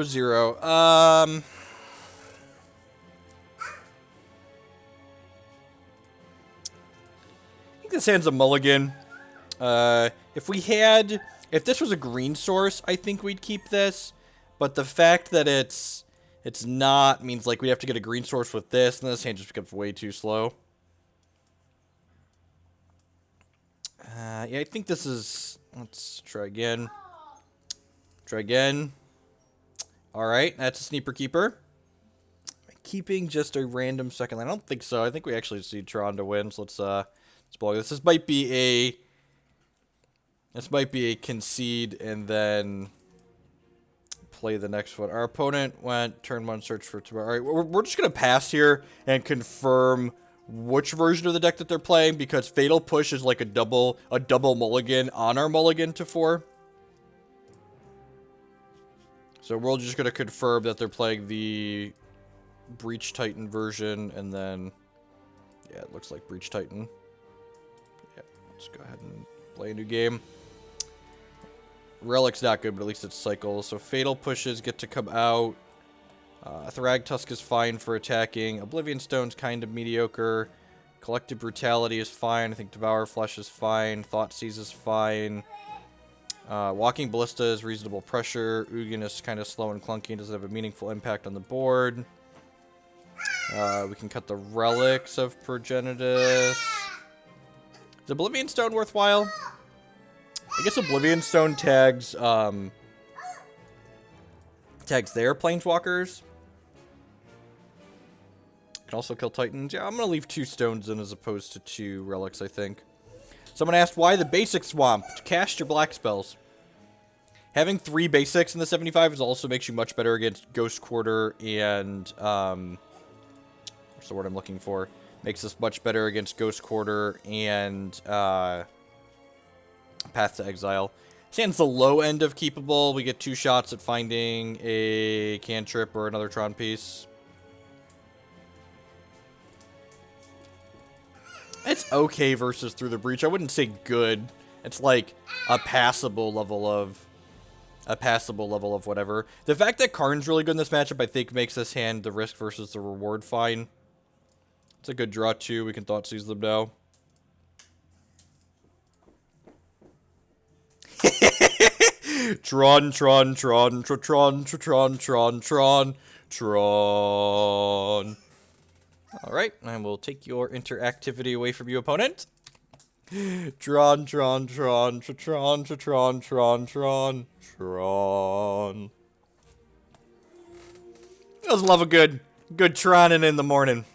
0. I think this hand's a mulligan. If this was a green source, I think we'd keep this. But the fact that it's not means like we have to get a green source with this, and this hand just becomes way too slow. Yeah, I think this is. Let's try again. Try again. All right, that's a Sneaper Keeper. Keeping just a random second line. I don't think so. I think we actually see Tron to win. So let's blow this. This might be a concede and then play the next one. Our opponent went turn 1, search for 2. All right, we're just gonna pass here and confirm which version of the deck that they're playing, because Fatal Push is like a double mulligan on our mulligan to 4. So we're just gonna confirm that they're playing the Breach Titan version, and then yeah, it looks like Breach Titan. Yeah, let's go ahead and play a new game. Relic's not good, but at least it's cycles. So Fatal Pushes get to come out. Thragtusk is fine for attacking. Oblivion Stone's kind of mediocre. Collective Brutality is fine. I think Devour Flesh is fine. Thoughtseize is fine. Walking Ballista is reasonable pressure. Ugin is kind of slow and clunky and doesn't have a meaningful impact on the board. We can cut the Relics of Progenitus. Is Oblivion Stone worthwhile? I guess Oblivion Stone tags their planeswalkers. Can also kill Titans. Yeah, I'm gonna leave 2 stones in as opposed to 2 relics, I think. Someone asked why the basic swamp to cast your black spells. Having 3 basics in the 75 is also makes you much better against Ghost Quarter and what's the word I'm looking for? Makes us much better against Ghost Quarter and Path to Exile. Stands the low end of keepable. We get 2 shots at finding a cantrip or another Tron piece. It's okay versus Through the Breach. I wouldn't say good. It's like a passable level of whatever. The fact that Karn's really good in this matchup, I think, makes this hand the risk versus the reward fine. It's a good draw too. We can Thoughtseize them now. Tron. Alright, and we'll take your interactivity away from you, opponent. Tron. Does love a good Tronin in the morning.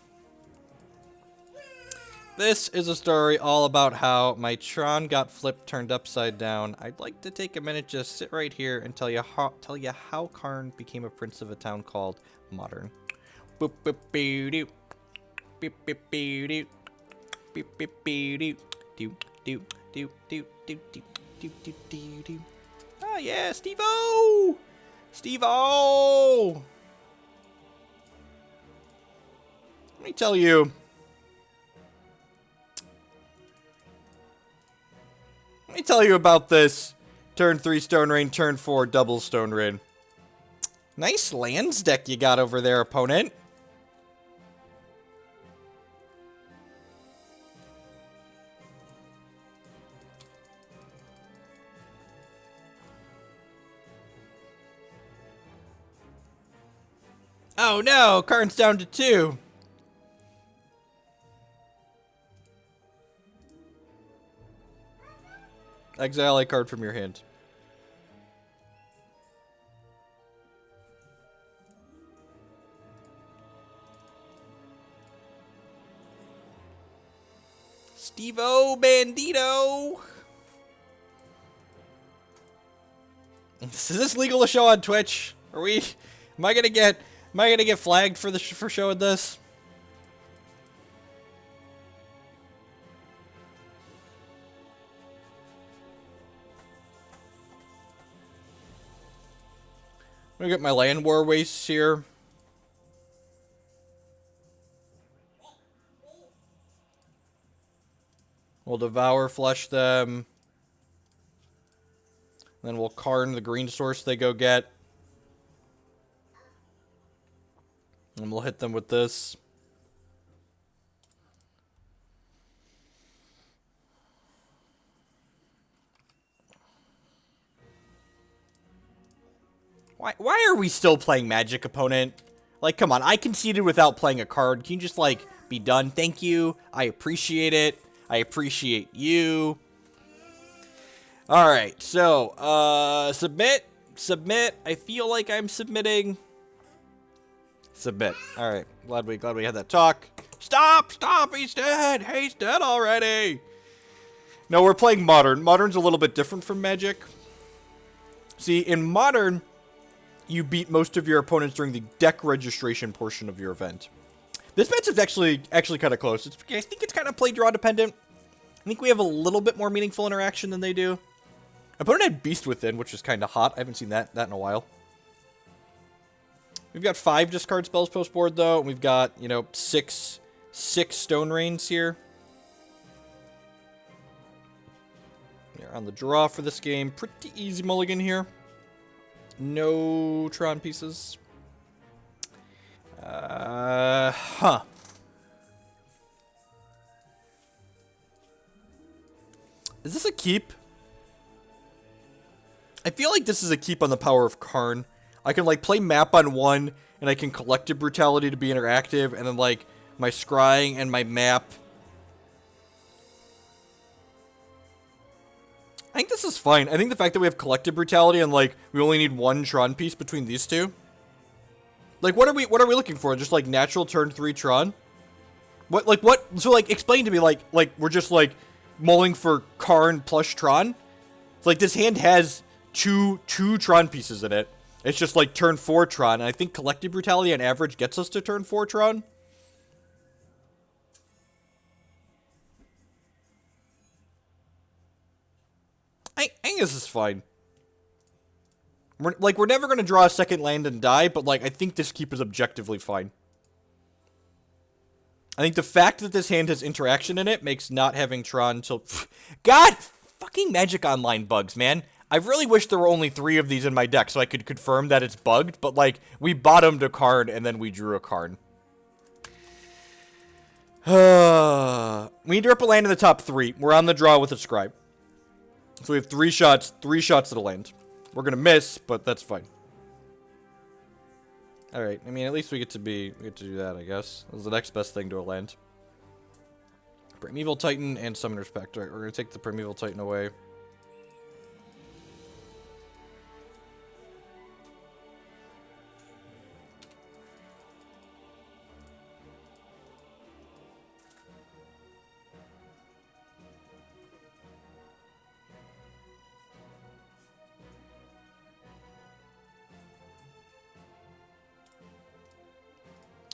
This is a story all about how my Tron got flipped, turned upside down. I'd like to take a minute, just sit right here and tell you how Karn became a prince of a town called Modern. Boop boop boo doo. Beep beep boo doo. Beep beep boo doo. Do do do do do do do do do do. Ah yeah, Steve-O! Steve-O! Let me tell you. Let me tell you about this turn 3 Stone Rain, turn 4 double Stone Rain. Nice lands deck you got over there, opponent. Oh no, Karn's down to 2. Exile a card from your hand. Steve-O Bandito. Is this legal to show on Twitch? Are we? Am I gonna get flagged for showing this? I'm gonna get my Llanowar Wastes here. We'll Devour Flesh them. Then we'll Karn the green source they go get. And we'll hit them with this. Why are we still playing Magic, opponent? Like, come on, I conceded without playing a card. Can you just, like, be done? Thank you. I appreciate it. I appreciate you. Alright, so, submit. Submit. I feel like I'm submitting. Submit. Alright, glad we had that talk. Stop! Stop! He's dead! He's dead already! No, we're playing Modern. Modern's a little bit different from Magic. See, in Modern, you beat most of your opponents during the deck registration portion of your event. This matchup's actually kind of close. I think it's kind of play draw dependent. I think we have a little bit more meaningful interaction than they do. Opponent had Beast Within, which is kind of hot. I haven't seen that in a while. We've got 5 discard spells post board though, and we've got, you know, 6 Stone Rains here. We're on the draw for this game. Pretty easy mulligan here. No Tron pieces. Huh. Is this a keep? I feel like this is a keep on the power of Karn. I can, like, play map on 1, and I can Collective Brutality to be interactive, and then, like, my Scrying and my map. I think this is fine. I think the fact that we have Collective Brutality and, like, we only need 1 Tron piece between these two. Like, what are we looking for? Just, like, natural turn 3 Tron? What? So, like, explain to me, like, we're just, like, mulling for Karn plus Tron? It's like, this hand has two Tron pieces in it. It's just, like, turn 4 Tron, and I think Collective Brutality on average gets us to turn 4 Tron. I think this is fine. We're never going to draw a second land and die, but, like, I think this keep is objectively fine. I think the fact that this hand has interaction in it makes not having Tron till... God! Fucking Magic Online bugs, man. I really wish there were only 3 of these in my deck so I could confirm that it's bugged, but, like, we bottomed a card and then we drew a card. We need to rip a land in the top 3. We're on the draw with a Scribe. So we have 3 shots at a land. We're gonna miss, but that's fine. Alright, I mean, at least we get to do that, I guess. That's the next best thing to a land. Primeval Titan and Summoner's Pact. Alright, we're gonna take the Primeval Titan away.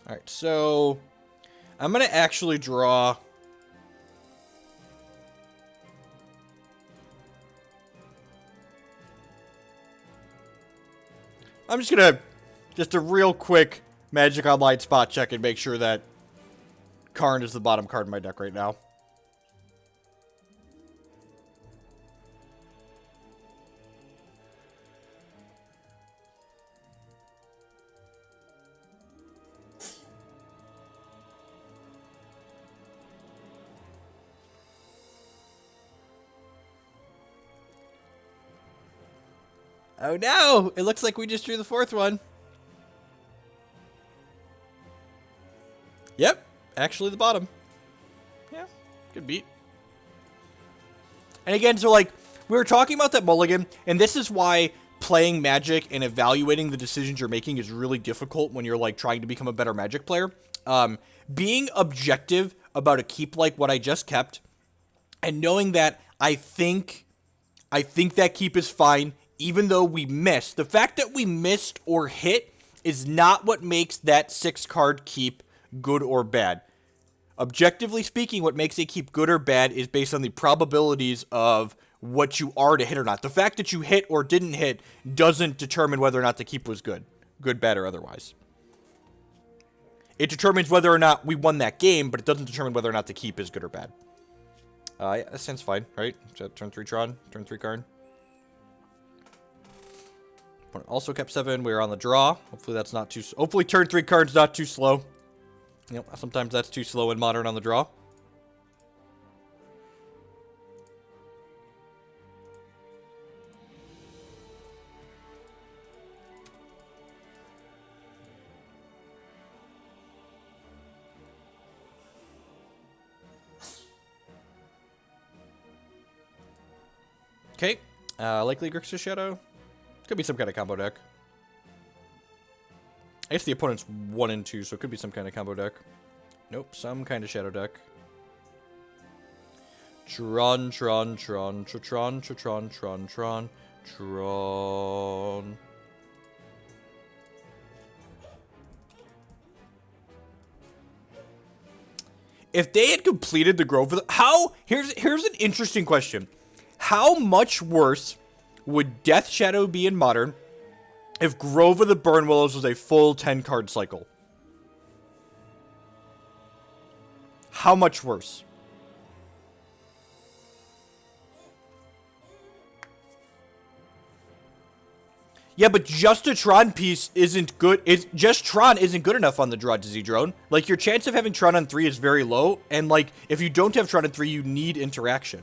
Alright, so I'm going to actually draw... I'm just going to... Just a real quick Magic Online spot check and make sure that Karn is the bottom card in my deck right now. Oh no! It looks like we just drew the 4th one. Yep, actually the bottom. Yeah, good beat. And again, so like, we were talking about that mulligan, and this is why playing Magic and evaluating the decisions you're making is really difficult when you're like trying to become a better Magic player. Being objective about a keep like what I just kept, and knowing that I think that keep is fine, even though we missed. The fact that we missed or hit is not what makes that 6-card keep good or bad. Objectively speaking, what makes a keep good or bad is based on the probabilities of what you are to hit or not. The fact that you hit or didn't hit doesn't determine whether or not the keep was good. Good, bad, or otherwise. It determines whether or not we won that game, but it doesn't determine whether or not the keep is good or bad. Yeah, that sounds fine, right? Turn 3 Tron, turn 3 Karn. Opponent also kept 7. We're on the draw. Hopefully that's not too... Hopefully turn 3 card's not too slow. You know, sometimes that's too slow in Modern on the draw. Okay, likely Grixis Shadow. Could be some kind of combo deck. I guess the opponent's 1 and 2, so it could be some kind of combo deck. Nope, some kind of shadow deck. Tron. If they had completed the Grove of the... How? Here's an interesting question. How much worse would Death Shadow be in Modern if Grove of the Burnwillows was a full 10-card cycle? How much worse? Yeah, but just a Tron piece isn't good. Just Tron isn't good enough on the draw, Dizzy Drone. Like, your chance of having Tron on 3 is very low, and, like, if you don't have Tron on 3, you need interaction.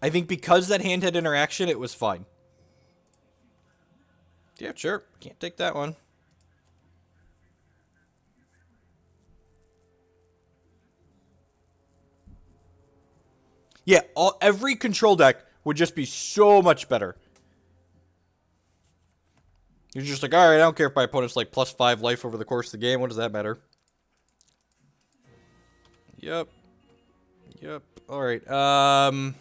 I think because that hand had interaction, it was fine. Yeah, sure. Can't take that one. Yeah, every control deck would just be so much better. You're just like, alright, I don't care if my opponent's like +5 life over the course of the game. What does that matter? Yep. Alright, God,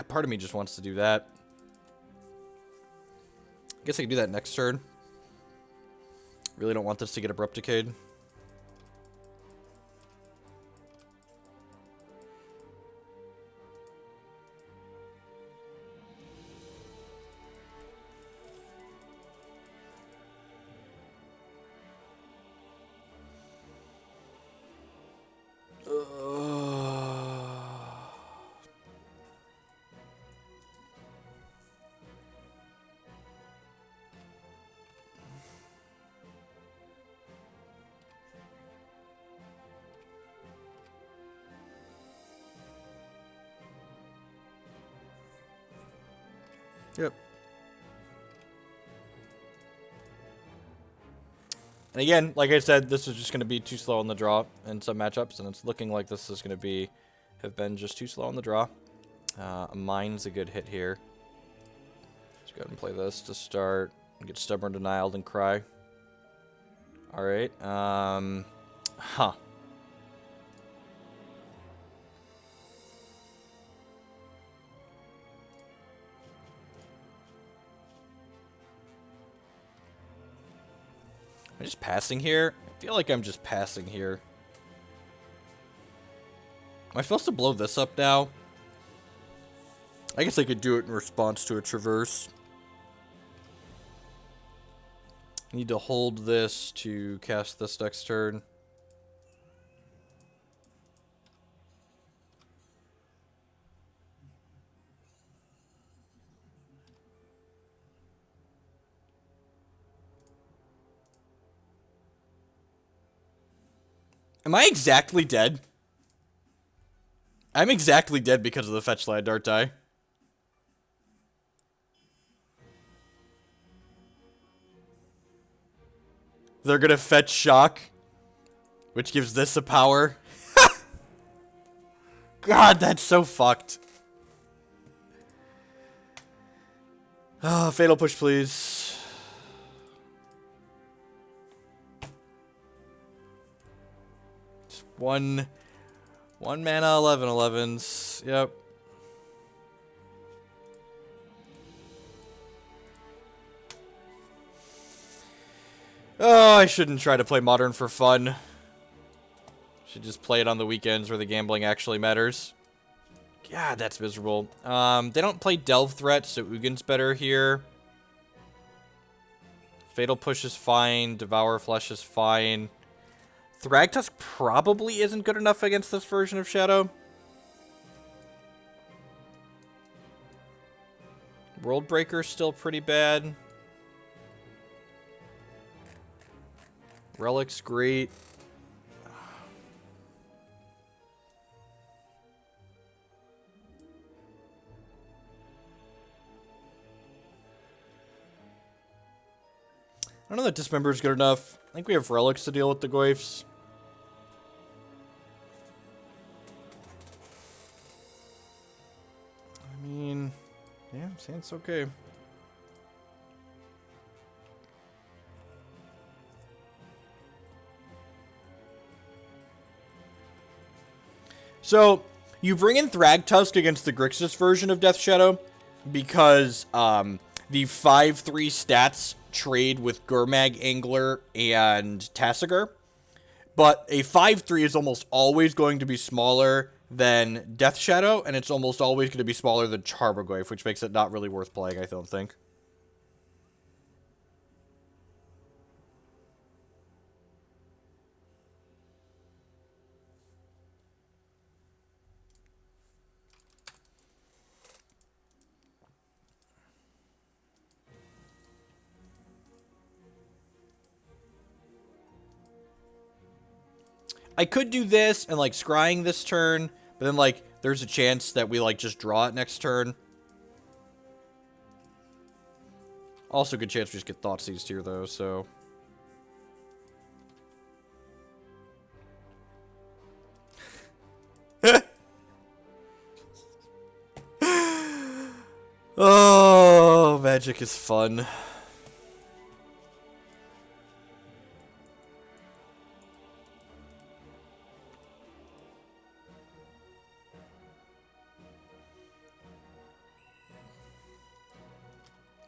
part of me just wants to do that. I guess I can do that next turn. Really don't want this to get Abrupt Decayed. Yep. And again, like I said, this is just going to be too slow on the draw in some matchups, and it's looking like this is going to have been just too slow on the draw. Mine's a good hit here. Let's go ahead and play this to start. Get Stubborn Denial and Cry. Alright, huh. Am I just passing here? I feel like I'm just passing here. Am I supposed to blow this up now? I guess I could do it in response to a Traverse. I need to hold this to cast this next turn. Am I exactly dead? I'm exactly dead because of the fetch land, aren't I? They're gonna fetch Shock, which gives this a power. God, that's so fucked. Oh, Fatal Push, please. One mana, 11/11s. Yep. Oh, I shouldn't try to play Modern for fun. Should just play it on the weekends where the gambling actually matters. God, that's miserable. They don't play Delve Threat, so Ugin's better here. Fatal Push is fine. Devour Flesh is fine. Thragtusk probably isn't good enough against this version of Shadow. Worldbreaker's still pretty bad. Relic's great. I don't know that Dismember is good enough. I think we have Relics to deal with the Goyfs. I mean, yeah, I'm saying it's okay. So, you bring in Thragtusk against the Grixis version of Death Shadow because the 5-3 stats trade with Gurmag, Angler, and Tassiger. But a 5-3 is almost always going to be smaller than Death Shadow, and it's almost always going to be smaller than Charbogoyf, which makes it not really worth playing, I don't think. I could do this and, like, scrying this turn, but then, like, there's a chance that we, like, just draw it next turn. Also, good chance we just get Thoughtseize here, though, so... Oh, Magic is fun.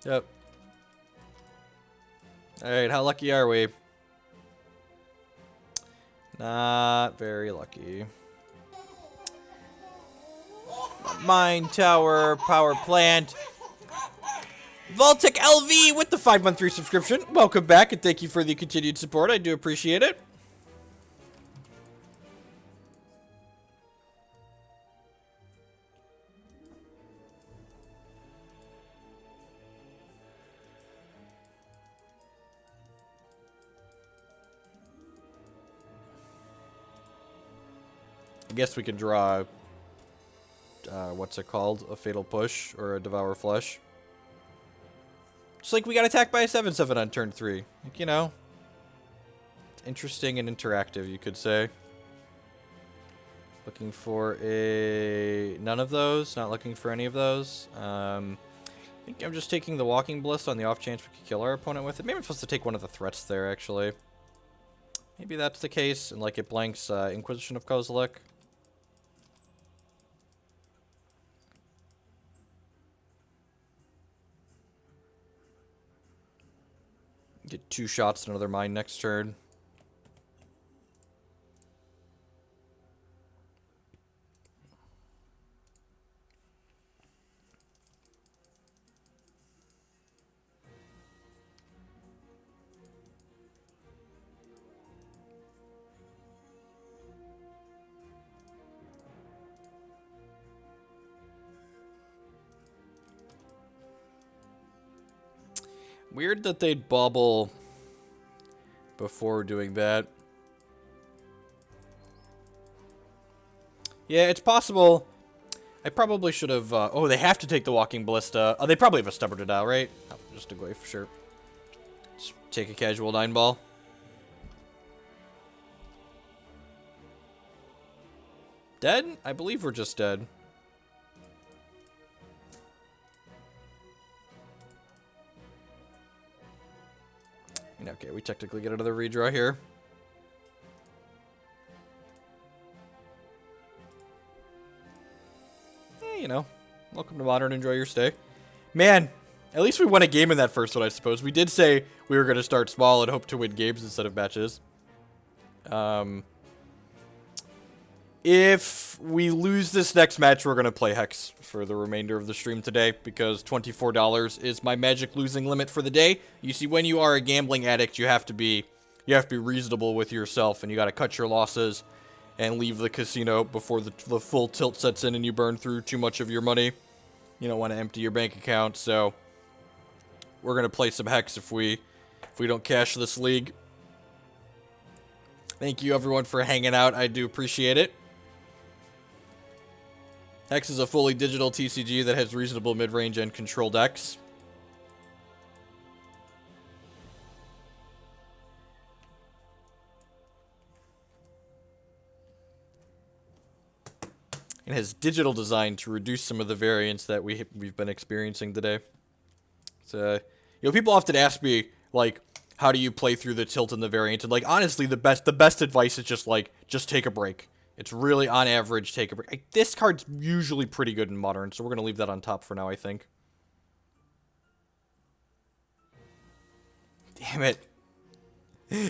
Yep. Alright, how lucky are we? Not very lucky. Mine Tower, Power Plant. Voltic LV with the 5-month subscription. Welcome back and thank you for the continued support. I do appreciate it. I guess we can draw, what's it called? A Fatal Push or a Devour Flesh. Just like we got attacked by a 7/7 on turn 3. Like, you know, interesting and interactive, you could say. Looking for a... none of those. Not looking for any of those. I think I'm just taking the Walking Ballista on the off chance we could kill our opponent with it. Maybe I'm supposed to take one of the threats there, actually. Maybe that's the case, and like it blanks Inquisition of Kozilek. Get 2 shots at another mine next turn. Weird that they'd bubble before doing that. Yeah, it's possible. I probably should have... oh, they have to take the Walking Ballista. Oh, they probably have a Stubborn to Dow, right? Oh, just a Goy for sure. Just take a casual 9-ball. Dead? I believe we're just dead. Okay, we technically get another redraw here. Eh, you know, welcome to Modern. Enjoy your stay. Man, at least we won a game in that first one, I suppose. We did say we were going to start small and hope to win games instead of matches. If we lose this next match, we're going to play Hex for the remainder of the stream today, because $24 is my magic losing limit for the day. You see, when you are a gambling addict, you have to be reasonable with yourself, and you got to cut your losses and leave the casino before the full tilt sets in and you burn through too much of your money. You don't want to empty your bank account, so we're going to play some Hex if we don't cash this league. Thank you, everyone, for hanging out. I do appreciate it. Hex is a fully digital TCG that has reasonable mid-range and control decks. It has digital design to reduce some of the variance that we've been experiencing today. So, people often ask me, like, how do you play through the tilt and the variance? And, like, honestly, the best advice is just take a break. It's really, on average, take a break. This card's usually pretty good in Modern, so we're going to leave that on top for now, I think. Damn it.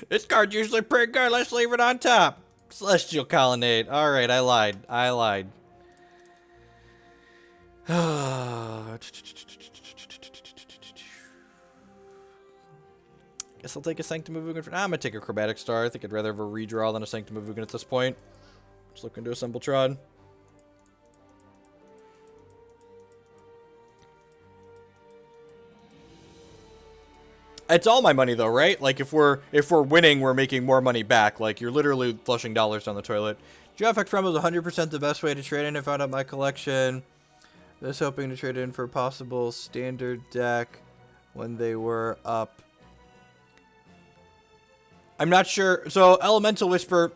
This card's usually pretty good. Let's leave it on top. Celestial Colonnade. Alright, I lied. Guess I'll take a Sanctum of Ugin. I'm going to take a Chromatic Star. I think I'd rather have a redraw than a Sanctum of Ugin at this point. Just looking to assemble Tron. It's all my money though, right? Like if we're winning, we're making more money back. Like you're literally flushing dollars down the toilet. Geoffect From is 100% the best way to trade in. I found out my collection. Just hoping to trade in for a possible standard deck when they were up. I'm not sure. So Elemental Whisper,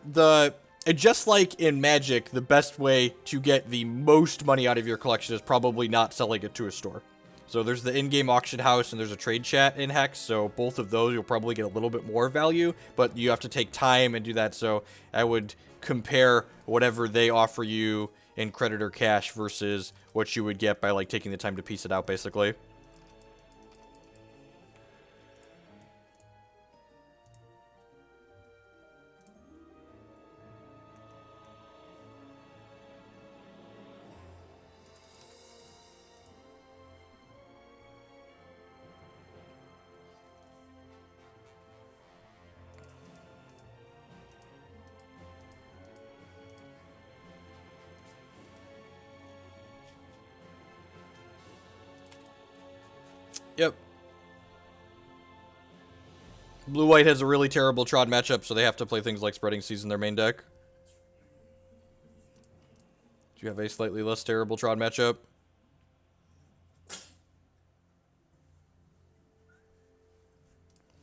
just like in Magic, the best way to get the most money out of your collection is probably not selling it to a store. So there's the in-game auction house and there's a trade chat in Hex. So both of those you'll probably get a little bit more value, but you have to take time and do that. So I would compare whatever they offer you in credit or cash versus what you would get by like taking the time to piece it out, basically. Yep. Blue-White has a really terrible Tron matchup, so they have to play things like Spreading Seas in their main deck. Do you have a slightly less terrible Tron matchup?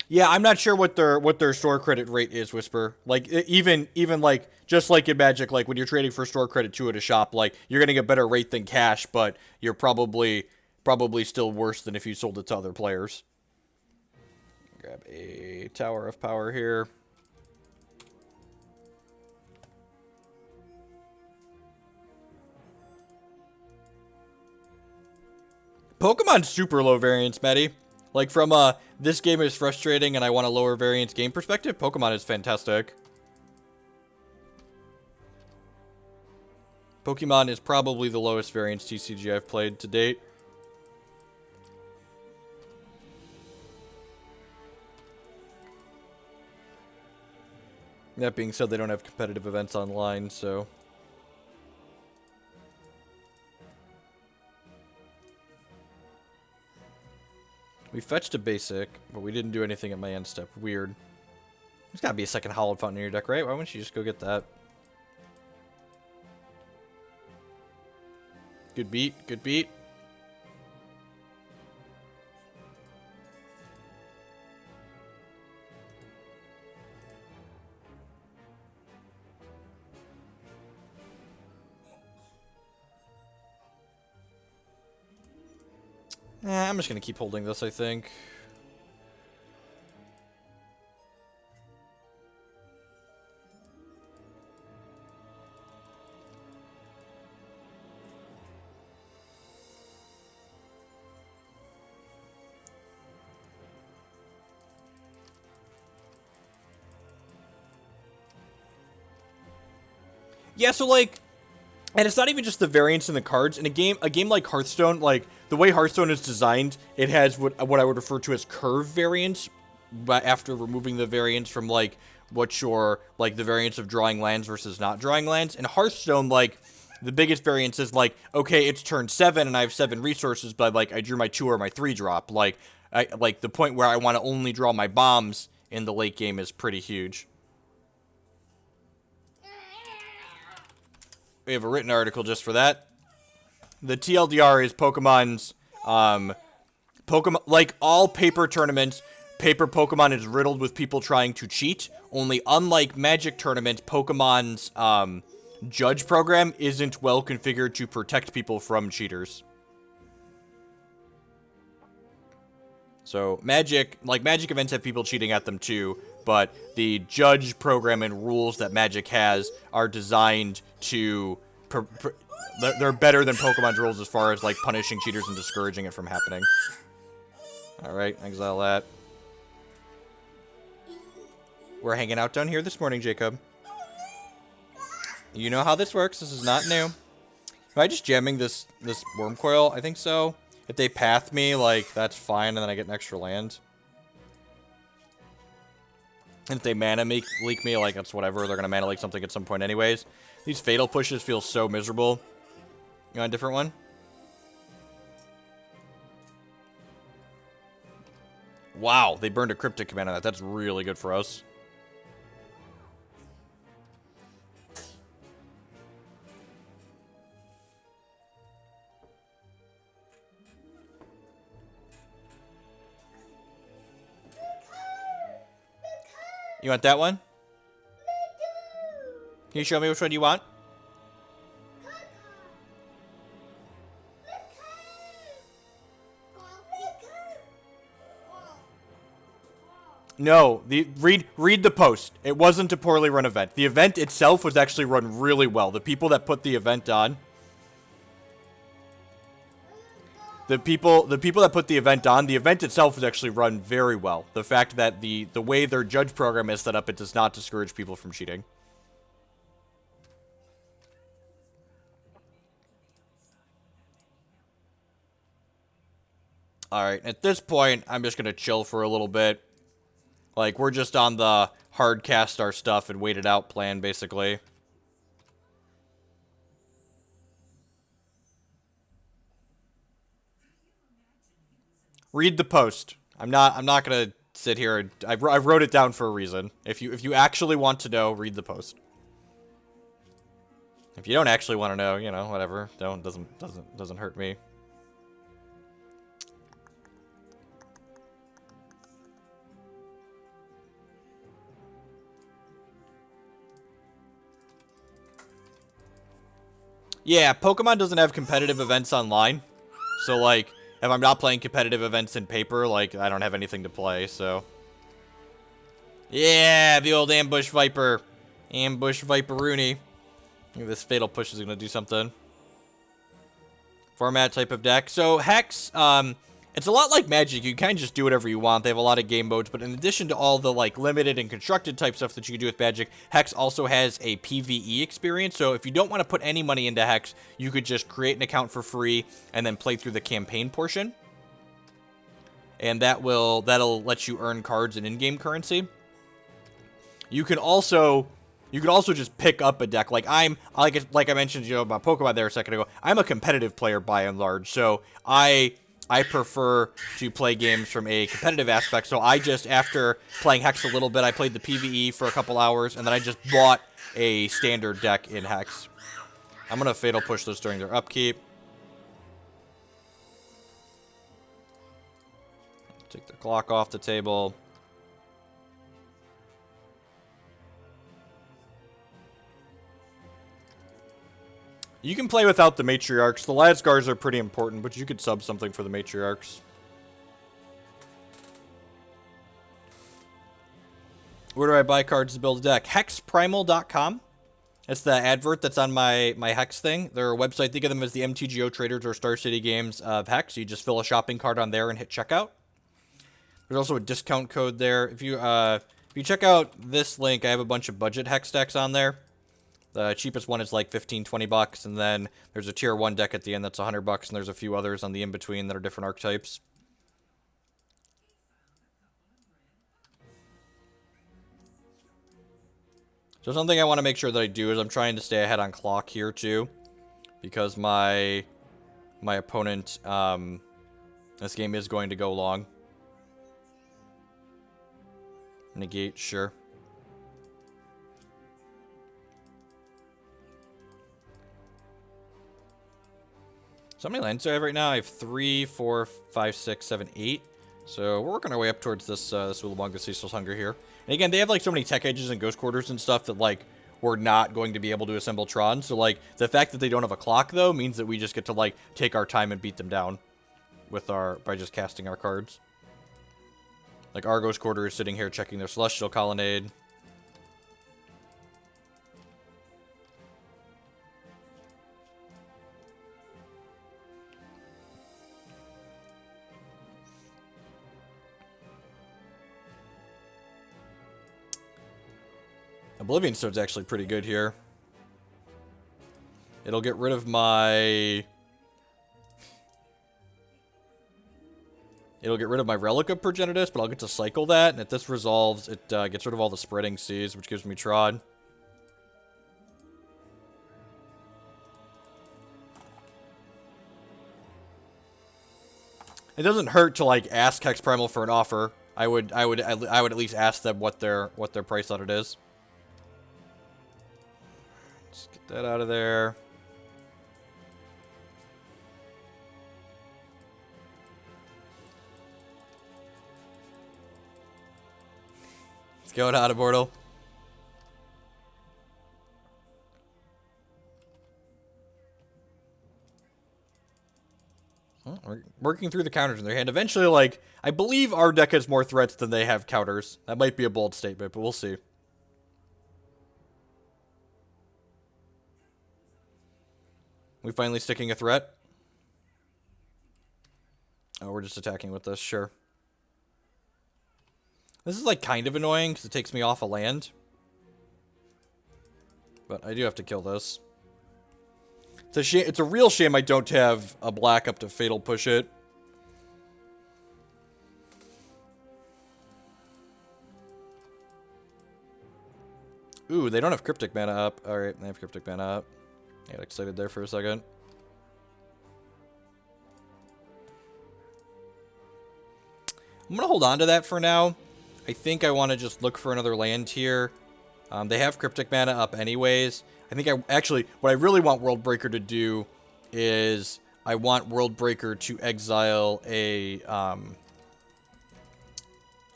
Yeah, I'm not sure what their store credit rate is, Whisper. Like even like just like in Magic, like when you're trading for store credit too at a shop, like you're getting a better rate than cash, but you're probably still worse than if you sold it to other players. Grab a Tower of Power here. Pokemon's super low variance, Maddie. Like from this game is frustrating and I want a lower variance game perspective, Pokemon is fantastic. Pokemon is probably the lowest variance TCG I've played to date. That being said, they don't have competitive events online, so... We fetched a basic, but we didn't do anything at my end step. Weird. There's gotta be a second Hallowed Fountain in your deck, right? Why wouldn't you just go get that? Good beat, good beat. I'm just gonna keep holding this, I think. Yeah, so, like, and it's not even just the variance in the cards. In a game like Hearthstone, like, the way Hearthstone is designed, it has what I would refer to as curve variance, but after removing the variance from, like, what your, like, the variance of drawing lands versus not drawing lands. In Hearthstone, like, the biggest variance is, like, okay, it's turn 7 and I have 7 resources, but, like, I drew my 2 or my 3 drop. Like, the point where I want to only draw my bombs in the late game is pretty huge. We have a written article just for that. The TLDR is Pokemon's, Pokemon, like all paper tournaments, paper Pokemon is riddled with people trying to cheat. Only unlike Magic tournaments, Pokemon's, judge program isn't well configured to protect people from cheaters. So, Magic events have people cheating at them too, but the judge program and rules that Magic has are designed to... they're better than Pokemon's rules as far as, like, punishing cheaters and discouraging it from happening. Alright, exile that. We're hanging out down here this morning, Jacob. You know how this works. This is not new. Am I just jamming this Wurmcoil? I think so. If they path me, like, that's fine, and then I get an extra land. And if they mana leak me, like, that's whatever. They're gonna mana leak something at some point anyways. These fatal pushes feel so miserable. You want a different one? Wow, they burned a Cryptic command on that. That's really good for us. You want that one? Can you show me which one you want? No, read the post. It wasn't a poorly run event. The event itself was actually run really well. The people that put the event on, the people that put the event itself was actually run very well. The fact that the way their judge program is set up, it does not discourage people from cheating. Alright, at this point, I'm just gonna chill for a little bit. Like, we're just on the hard cast our stuff and wait it out plan, basically. Read the post. I'm not gonna sit here and I wrote it down for a reason. If you actually want to know, read the post. If you don't actually want to know, you know, whatever. Doesn't hurt me. Yeah, Pokemon doesn't have competitive events online. So, like, if I'm not playing competitive events in paper, like, I don't have anything to play, so. Yeah, the old Ambush Viper. Ambush Viperoony. This Fatal Push is going to do something. Format, type of deck. So, Hex, it's a lot like Magic. You can kind of just do whatever you want. They have a lot of game modes, but in addition to all the, like, limited and constructed type stuff that you can do with Magic, Hex also has a PvE experience. So if you don't want to put any money into Hex, you could just create an account for free and then play through the campaign portion. And that'll let you earn cards and in-game currency. You can also just pick up a deck. Like I mentioned, you know, about Pokemon there a second ago. I'm a competitive player by and large, so I prefer to play games from a competitive aspect. So I just, after playing Hex a little bit, I played the PvE for a couple hours, and then I just bought a standard deck in Hex. I'm gonna Fatal Push this during their upkeep. Take the clock off the table. You can play without the Matriarchs. The Lasgars are pretty important, but you could sub something for the Matriarchs. Where do I buy cards to build a deck? Hexprimal.com. That's the advert that's on my Hex thing. Their website, think of them as the MTGO Traders or Star City Games of Hex. You just fill a shopping cart on there and hit checkout. There's also a discount code there. If you check out this link, I have a bunch of budget Hex decks on there. The cheapest one is like 15, 20 bucks, and then there's a tier 1 deck at the end that's 100 bucks, and there's a few others on the in-between that are different archetypes. So something I want to make sure that I do is I'm trying to stay ahead on clock here too, because my opponent, this game is going to go long. Negate, sure. So how many lands do I have right now? I have 3, 4, 5, 6, 7, 8. So we're working our way up towards this Ulamog, the Ceaseless Hunger here. And again, they have like so many tech edges and ghost quarters and stuff that like we're not going to be able to assemble Tron. So like the fact that they don't have a clock though means that we just get to like take our time and beat them down with by just casting our cards. Like our ghost quarter is sitting here checking their Celestial Colonnade. Oblivion Stone's actually pretty good here. It'll get rid of my... It'll get rid of my Relic of Progenitus, but I'll get to cycle that, and if this resolves, it gets rid of all the Spreading Seas, which gives me Tron. It doesn't hurt to like ask Hex Primal for an offer. I would at least ask them what their price on it is. Let's get that out of there. Let's go out of portal. We're working through the counters in their hand. Eventually, like, I believe our deck has more threats than they have counters. That might be a bold statement, but we'll see. We finally sticking a threat? Oh, we're just attacking with this, sure. This is, like, kind of annoying, because it takes me off a land. But I do have to kill this. It's a shame. It's a real shame I don't have a black up to Fatal Push it. Ooh, they don't have Cryptic Mana up. Alright, they have Cryptic Mana up. I got excited there for a second. I'm going to hold on to that for now. I think I want to just look for another land here. They have Cryptic Mana up anyways. I think what I really want Worldbreaker to do is I want Worldbreaker to exile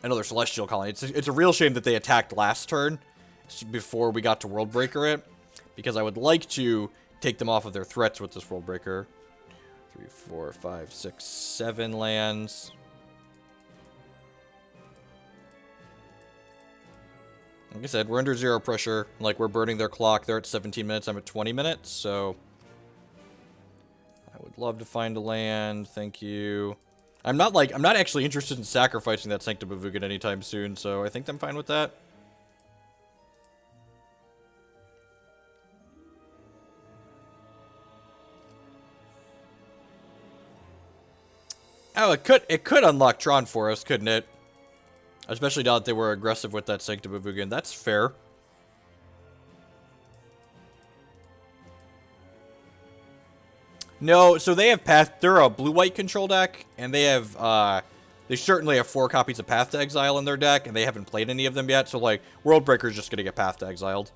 another Celestial Colony. It's a real shame that they attacked last turn before we got to Worldbreaker it, because I would like to take them off of their threats with this Worldbreaker. 3, 4, 5, 6, 7 lands. Like I said, we're under 0 pressure. Like, we're burning their clock. They're at 17 minutes. I'm at 20 minutes, so... I would love to find a land. Thank you. I'm not actually interested in sacrificing that Sanctum of Ugin anytime soon, so I think I'm fine with that. Oh, it could unlock Tron for us, couldn't it? Especially now that they were aggressive with that Sanctum of Ugin. That's fair. No, so they have Path... They're a blue-white control deck, and they have, they certainly have 4 copies of Path to Exile in their deck, and they haven't played any of them yet, so, like, Worldbreaker's just gonna get Path to Exiled.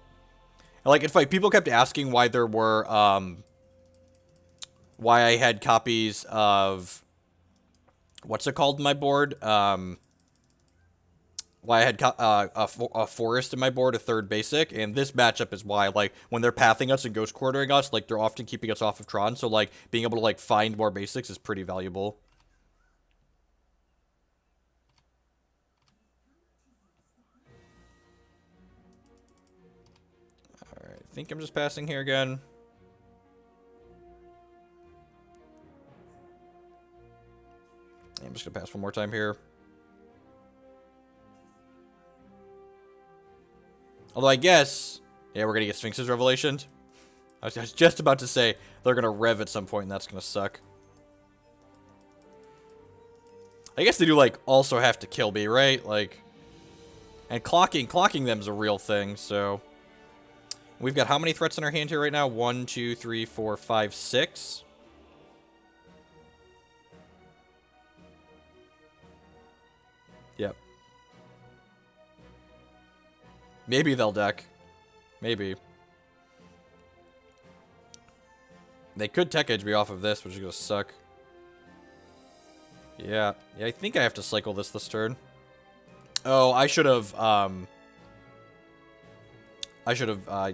And, like, it's like, people kept asking why there were, why I had copies of... What's it called in my board? Why I had a forest in my board, a 3rd basic, and this matchup is why, like, when they're pathing us and ghost quartering us, like, they're often keeping us off of Tron, so, like, being able to, like, find more basics is pretty valuable. Alright, I think I'm just passing here again. I'm just gonna pass one more time here. Although I guess, Yeah, we're gonna get Sphinx's Revelations. I was just about to say they're gonna rev at some point, and that's gonna suck. I guess they do, like, also have to kill me, right? Like, and clocking them's a real thing, so. We've got how many threats in our hand here right now? 1, 2, 3, 4, 5, 6. Yep. Maybe they'll deck. Maybe. They could tech edge me off of this, which is gonna suck. Yeah. Yeah, I think I have to cycle this turn. Oh, I should have,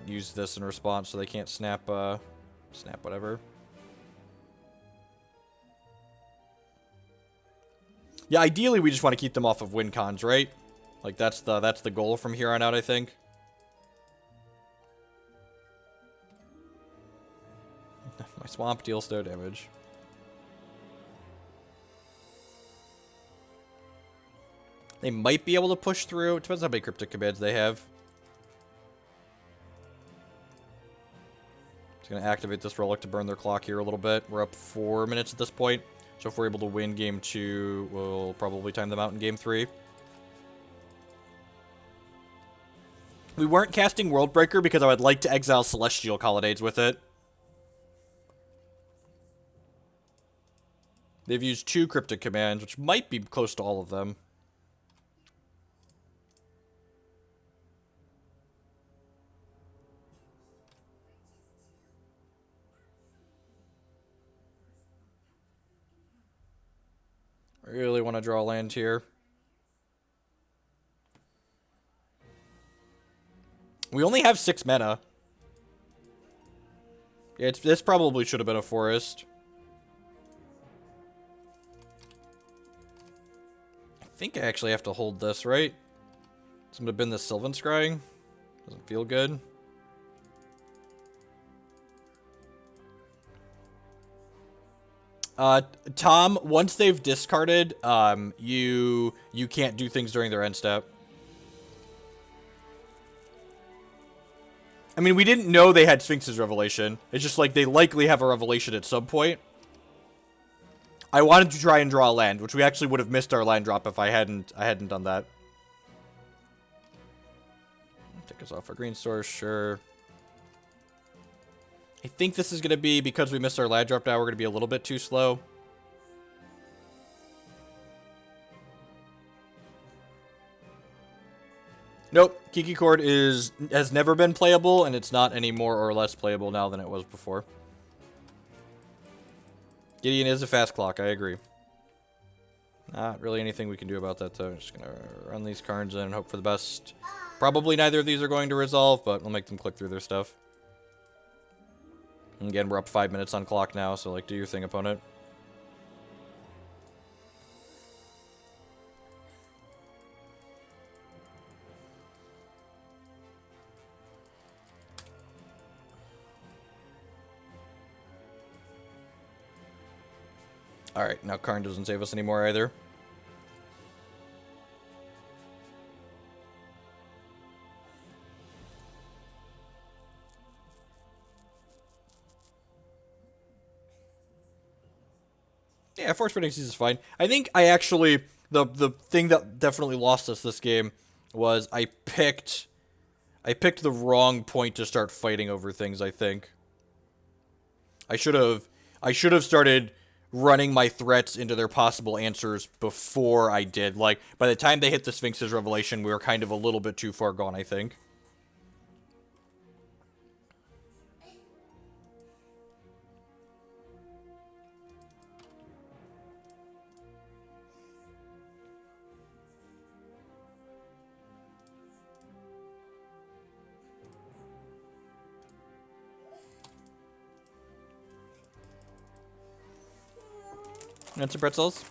used this in response so they can't snap, snap whatever. Yeah, ideally we just want to keep them off of win cons, right? Like, that's the goal from here on out, I think. My swamp deals no damage. They might be able to push through. It depends how many cryptic commands they have. Just gonna activate this relic to burn their clock here a little bit. We're up 4 minutes at this point. So if we're able to win game 2, we'll probably time them out in game 3. We weren't casting Worldbreaker because I would like to exile Celestial Colonnades with it. They've used 2 cryptic commands, which might be close to all of them. I really want to draw land here. We only have 6 mana. Yeah, this probably should have been a forest. I think I actually have to hold this, right? So I'm going to bend this Sylvan Scrying. Doesn't feel good. Tom, once they've discarded, you can't do things during their end step. I mean, we didn't know they had Sphinx's Revelation. It's just like they likely have a Revelation at some point. I wanted to try and draw a land, which we actually would have missed our land drop if I hadn't done that. Take us off our green source, sure. I think this is going to be, because we missed our land drop now, we're going to be a little bit too slow. Nope, Kiki Chord has never been playable, and it's not any more or less playable now than it was before. Gideon is a fast clock, I agree. Not really anything we can do about that, though. I'm just going to run these cards in and hope for the best. Probably neither of these are going to resolve, but we'll make them click through their stuff. And again, we're up 5 minutes on clock now, so, like, do your thing, opponent. Alright, now Karn doesn't save us anymore either. Yeah, Force Spinning is fine. I think I actually, the thing that definitely lost us this game was I picked the wrong point to start fighting over things, I think. I should have started running my threats into their possible answers before I did. Like, by the time they hit the Sphinx's Revelation, we were kind of a little bit too far gone, I think. And some pretzels.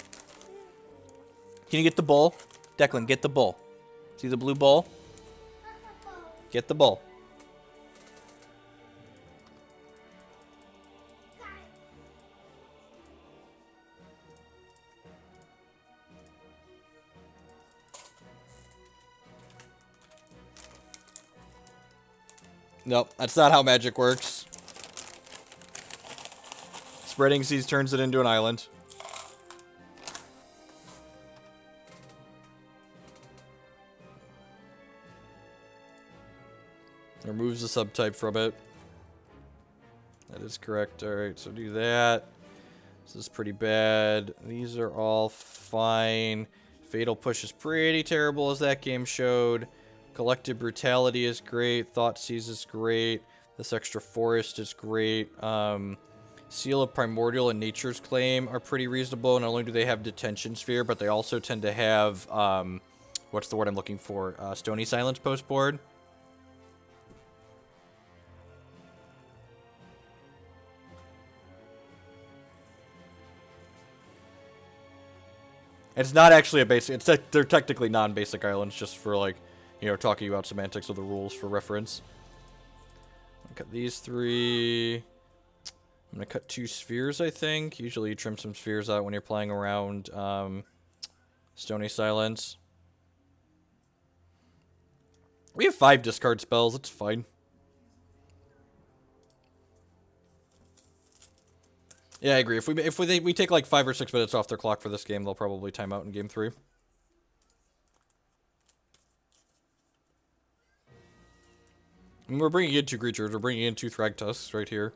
Can you get the bowl? Declan, get the bowl. See the blue bowl? Get the bowl. Nope, that's not how magic works. Spreading Seas turns it into an island. Removes the subtype from it. That is correct. Alright, so do that. This is pretty bad. These are all fine. Fatal Push is pretty terrible, as that game showed. Collective Brutality is great. Thoughtseize is great. This extra forest is great. Seal of Primordial and Nature's Claim are pretty reasonable. Not only do they have Detention Sphere, but they also tend to have, what's the word I'm looking for? Stony Silence post board. It's not actually a basic, they're technically non-basic islands, just for, like, you know, talking about semantics of the rules for reference. I'll cut these 3. I'm gonna cut 2 spheres, I think. Usually you trim some spheres out when you're playing around Stony Silence. We have 5 discard spells, it's fine. Yeah, I agree. If we take like 5 or 6 minutes off their clock for this game, they'll probably time out in game 3. And we're bringing in 2 creatures. We're bringing in 2 Thragtusks right here.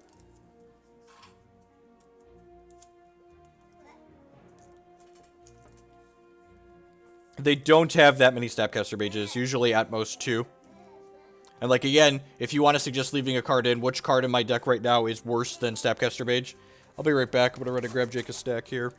They don't have that many Snapcaster Mages, usually at most 2. And like again, if you want to suggest leaving a card in, which card in my deck right now is worse than Snapcaster Mage? I'll be right back. I'm gonna run and grab Jake a stack here.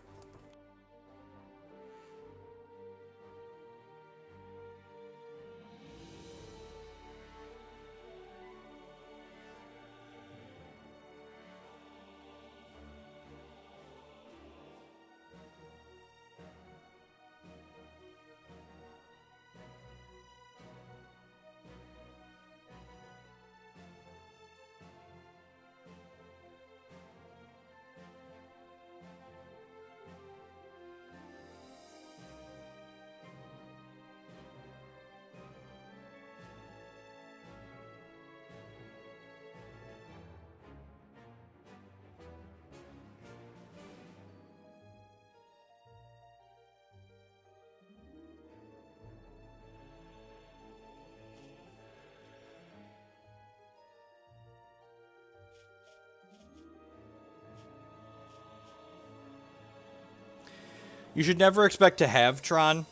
You should never expect to have Tron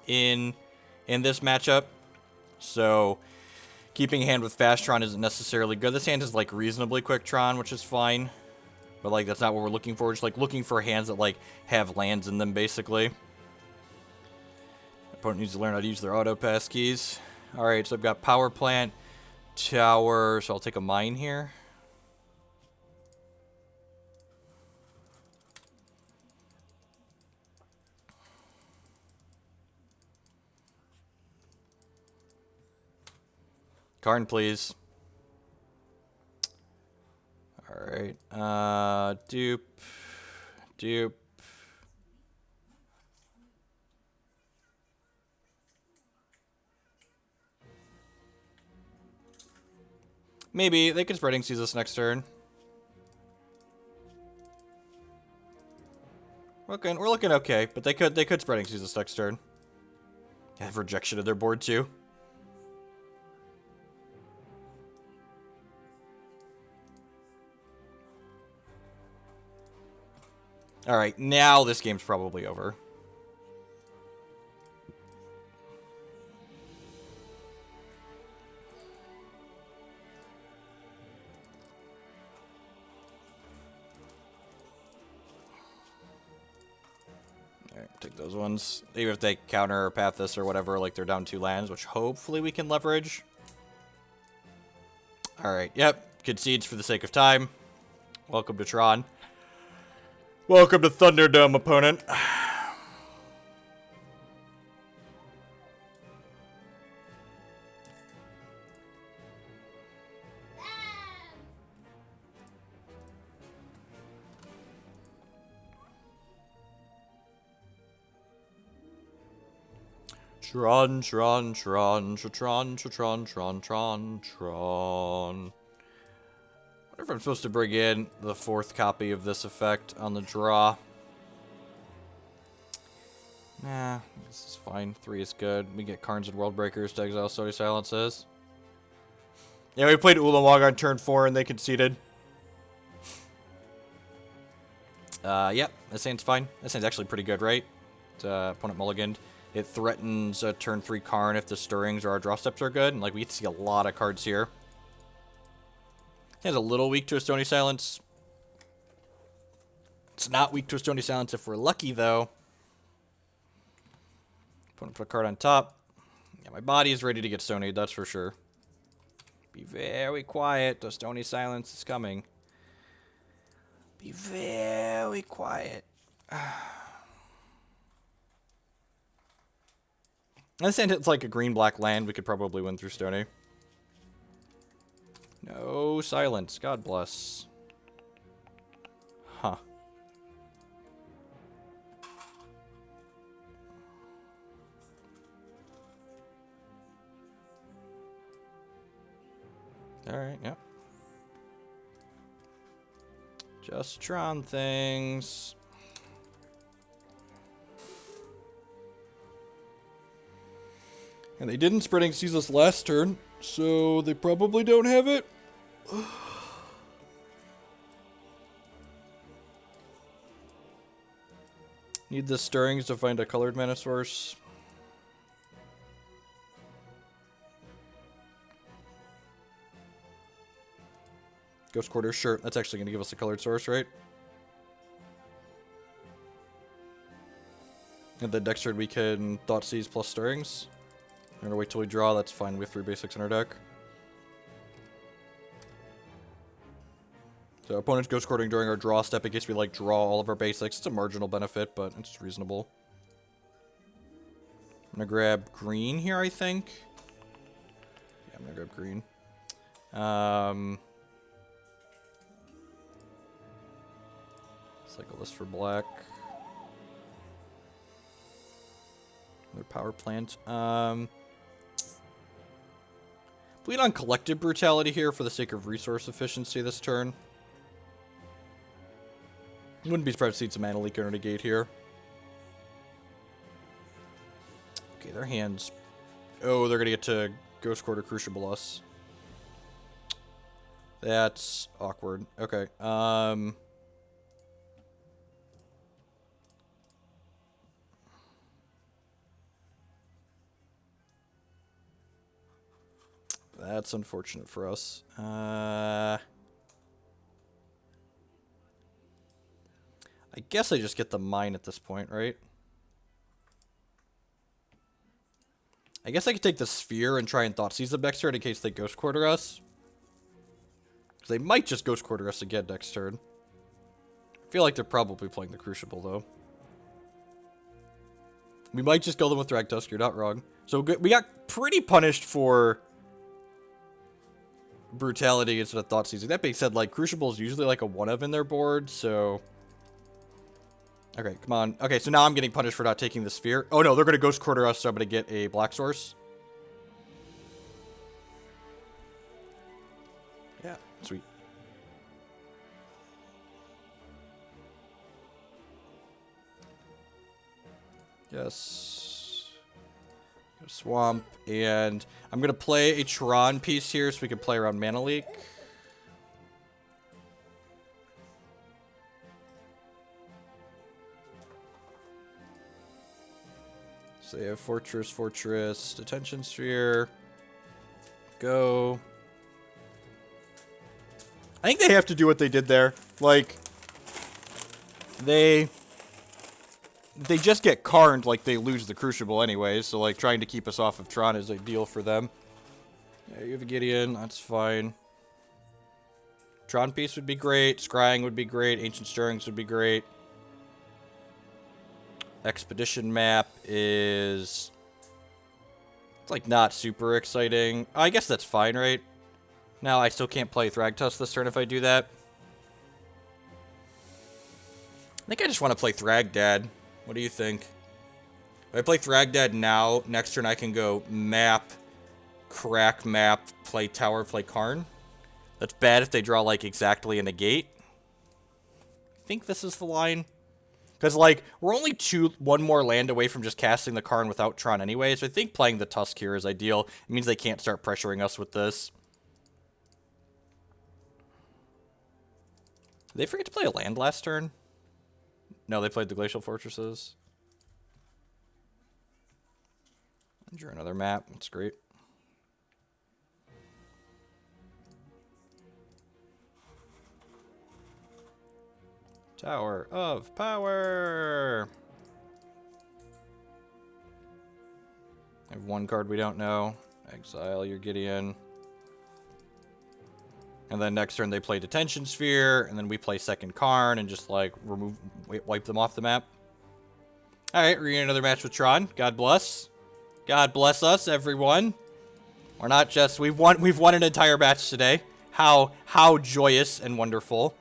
in this matchup. So keeping a hand with fast Tron isn't necessarily good. This hand is like reasonably quick Tron, which is fine. But like that's not what we're looking for. We're just like looking for hands that like have lands in them basically. Opponent needs to learn how to use their auto pass keys. Alright, so I've got Power Plant, Tower, so I'll take a mine here. Karn, please. Alright, dupe. Maybe they could Spreading Seas this next turn. We're looking okay, but they could Spreading Seas this next turn. They have rejection of their board too. Alright, now this game's probably over. Alright, take those ones. Even if they counter or path this or whatever, like they're down 2 lands, which hopefully we can leverage. Alright, yep. Concedes for the sake of time. Welcome to Tron. Welcome to Thunderdome, opponent. Tron, Tron, Tron, Tron, Tron, Tron, Tron, Tron. I wonder if I'm supposed to bring in the 4th copy of this effect on the draw. Nah, this is fine. 3 is good. We get Karns and Worldbreakers to exile Stony Silences. Yeah, we played Ulamog on turn 4 and they conceded. Yep, this hand's fine. This hand's actually pretty good, right? Opponent mulliganed. It threatens a turn 3 Karn if the stirrings or our draw steps are good. And, like, we get to see a lot of cards here. It's a little weak to a Stony Silence. It's not weak to a Stony Silence if we're lucky, though. Put a card on top. Yeah, my body is ready to get stonied, that's for sure. Be very quiet. The Stony Silence is coming. Be very quiet. This end it's like a green-black land. We could probably win through Stony. No silence. God bless. Huh. Alright, yep. Just Tron things. And they didn't spreading Ceaseless last turn, so they probably don't have it. Need the stirrings to find a colored mana source. Ghost Quarter, sure. That's actually going to give us a colored source, right? And then next turn we can Thoughtseize plus stirrings. I'm going to wait till we draw. That's fine. We have 3 basics in our deck. So opponents Ghost Quartering during our draw step in case we like draw all of our basics. It's a marginal benefit, but it's reasonable. I'm going to grab green here, I think. Yeah, I'm going to grab green. Cycle this for black. Another power plant. Bleed on Collective Brutality here for the sake of resource efficiency this turn. Wouldn't be surprised to see some mana leak under the gate here. Okay, their hands. Oh, they're gonna get to Ghost Quarter Crucible us. That's awkward. Okay. That's unfortunate for us. I guess I just get the mine at this point, right? I guess I could take the sphere and try and Thoughtseize them next turn in case they Ghost Quarter us. Because they might just Ghost Quarter us again next turn. I feel like they're probably playing the Crucible, though. We might just go them with Thragtusk, you're not wrong. So we got pretty punished for Brutality instead of Thoughtseizing. That being said, like, Crucible is usually like a 1-of in their board, so... Okay, come on. Okay, so now I'm getting punished for not taking the sphere. Oh no, they're going to Ghost Quarter us, so I'm going to get a black source. Yeah, sweet. Yes. Swamp, and I'm going to play a Tron piece here so we can play around Mana Leak. So they have Fortress, Fortress, Detention Sphere. Go. I think they have to do what they did there. Like, they just get Karned, like they lose the Crucible anyways, so like trying to keep us off of Tron is ideal for them. Yeah, you have a Gideon, that's fine. Tron piece would be great, Scrying would be great, Ancient Stirrings would be great. Expedition map is... It's like not super exciting. I guess that's fine, right? Now I still can't play Thragtusk this turn if I do that. I think I just want to play Thragdad. What do you think? If I play Thragtusk now, next turn I can go map, crack map, play tower, play Karn. That's bad if they draw, like, exactly a negate. I think this is the line. Because, like, we're only one more land away from just casting the Karn without Tron anyway, so I think playing the Tusk here is ideal. It means they can't start pressuring us with this. Did they forget to play a land last turn? No, they played the Glacial Fortresses. Drew another map. That's great. Tower of Power. I have one card we don't know. Exile your Gideon. And then next turn they play Detention Sphere, and then we play second Karn and just like wipe them off the map. Alright, we're getting another match with Tron. God bless. God bless us, everyone. We're not just we've won an entire match today. How joyous and wonderful.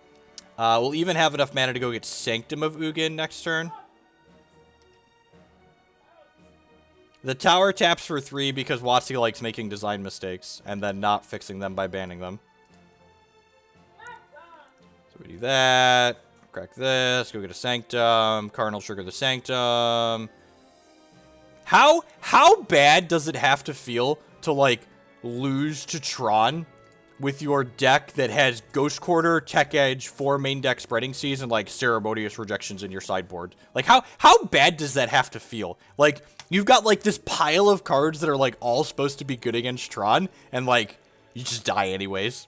We'll even have enough mana to go get Sanctum of Ugin next turn. The tower taps for 3 because WotC likes making design mistakes and then not fixing them by banning them. So we do that. Crack this. Go get a Sanctum. Karn will trigger the Sanctum. How bad does it have to feel to, like, lose to Tron with your deck that has Ghost Quarter, Tech Edge, 4 main deck spreading seas, and, like, Ceremonious Rejections in your sideboard? Like, how bad does that have to feel? Like, you've got, like, this pile of cards that are, like, all supposed to be good against Tron, and, like, you just die anyways.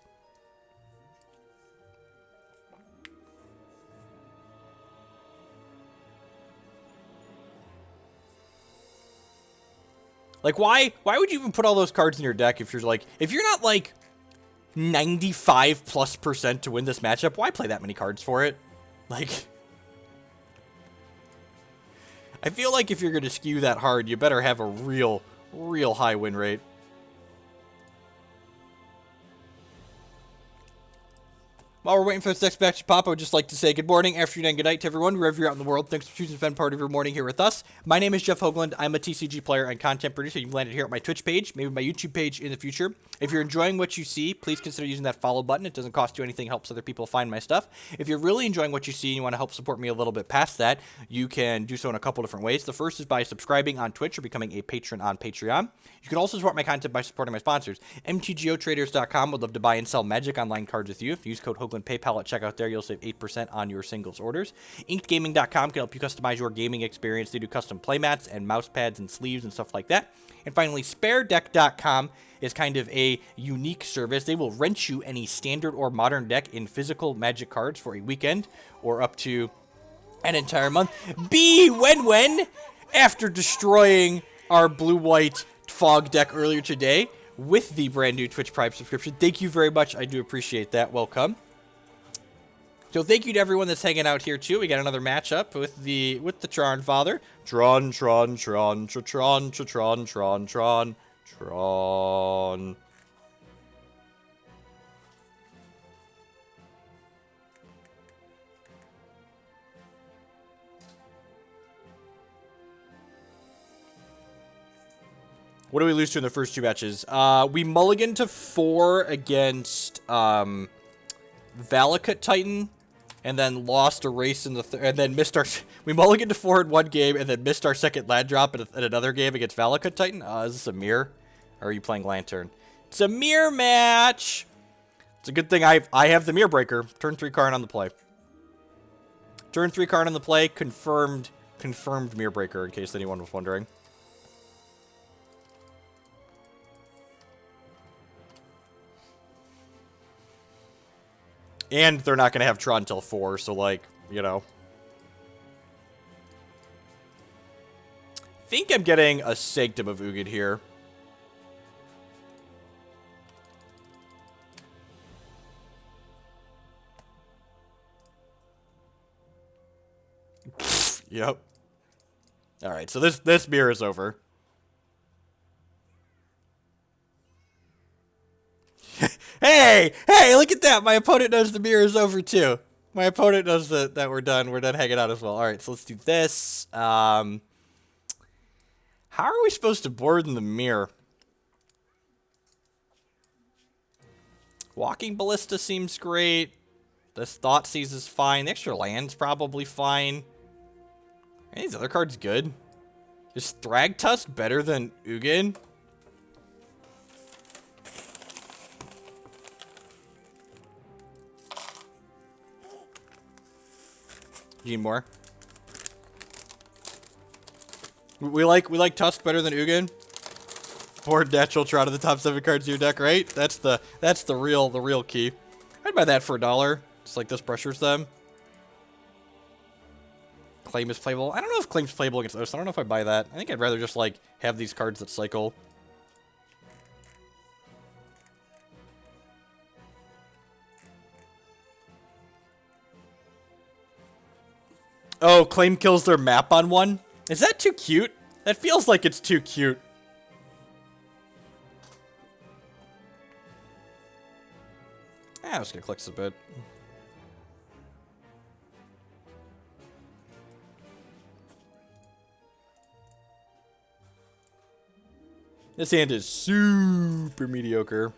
Like, why would you even put all those cards in your deck if you're not, like, 95+% to win this matchup? Why play that many cards for it? Like, I feel like if you're going to skew that hard, you better have a real high win rate. While we're waiting for this next batch to pop, I would just like to say good morning, afternoon, and good night to everyone, wherever you're out in the world. Thanks for choosing to spend part of your morning here with us. My name is Jeff Hoagland. I'm a TCG player and content producer. You've landed here at my Twitch page, maybe my YouTube page in the future. If you're enjoying what you see, please consider using that follow button. It doesn't cost you anything, helps other people find my stuff. If you're really enjoying what you see and you want to help support me a little bit past that, you can do so in a couple different ways. The first is by subscribing on Twitch or becoming a patron on Patreon. You can also support my content by supporting my sponsors. MTGOtraders.com would love to buy and sell Magic Online cards with you. If you use code Hoagland PayPal at checkout there, you'll save 8% on your singles orders. InkedGaming.com can help you customize your gaming experience. They do custom playmats and mouse pads and sleeves and stuff like that. And finally, SpareDeck.com is kind of a unique service. They will rent you any standard or modern deck in physical Magic cards for a weekend or up to an entire month. When, after destroying our blue-white fog deck earlier today with the brand new Twitch Prime subscription. Thank you very much. I do appreciate that. Welcome. So thank you to everyone that's hanging out here too. We got another matchup with the Tron Father. Tron. What do we lose to in the first two matches? We mulliganed to 4 against Valakut Titan, and then lost a race in the and then missed our. We mulliganed to 4 in one game, and then missed our second land drop at another game against Valakut Titan. Is this a mirror, or are you playing Lantern? It's a mirror match. It's a good thing I have the Mirror Breaker. Turn 3 Karn on the play. Turn 3 Karn on the play. Confirmed Mirror Breaker, in case anyone was wondering. And they're not going to have Tron until 4, so, like, you know. I think I'm getting a Sanctum of Ugin here. Yep. Alright, so this mirror is over. Hey, look at that. My opponent knows the mirror is over too. My opponent knows that we're done. We're done hanging out as well. All right, so let's do this. How are we supposed to board in the mirror? Walking Ballista seems great. This Thoughtseize is fine. The extra land's probably fine. Are these other cards good? Is Thragtusk better than Ugin? You need more? We like Tusk better than Ugin. Board natural Tron of the top 7 cards of your deck, right? That's the real key. I'd buy that for $1. Just like this pressures them. Claim is playable. I don't know if Claim's playable against those. I don't know if I buy that. I think I'd rather just like have these cards that cycle. Oh, Claim kills their map on one? Is that too cute? That feels like it's too cute. I'm just gonna click this a bit. This hand is super mediocre.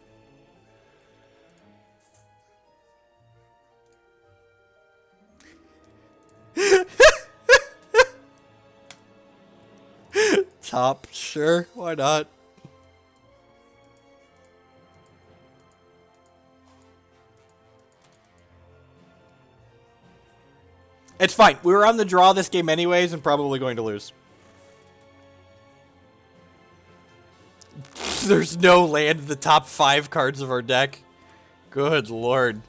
Top, sure, why not? It's fine. We were on the draw this game anyways and probably going to lose. There's no land in the top 5 cards of our deck. Good lord.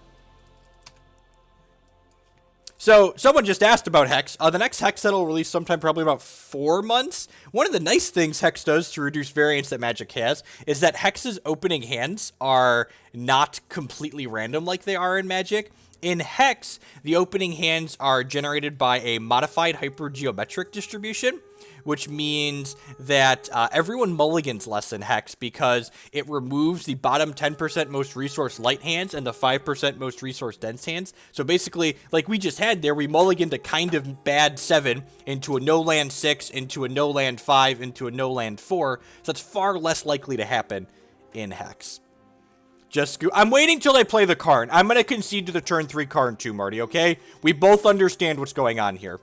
So, someone just asked about Hex. The next Hex set will release sometime probably about 4 months. One of the nice things Hex does to reduce variance that Magic has is that Hex's opening hands are not completely random like they are in Magic. In Hex, the opening hands are generated by a modified hypergeometric distribution, which means that everyone mulligans less in Hex because it removes the bottom 10% most resource light hands and the 5% most resource dense hands. So basically, like we just had there, we mulliganed a kind of bad 7 into a no-land 6, into a no-land 5, into a no-land 4. So that's far less likely to happen in Hex. I'm waiting till I play the Karn. I'm going to concede to the turn 3 Karn too, Marty, okay? We both understand what's going on here.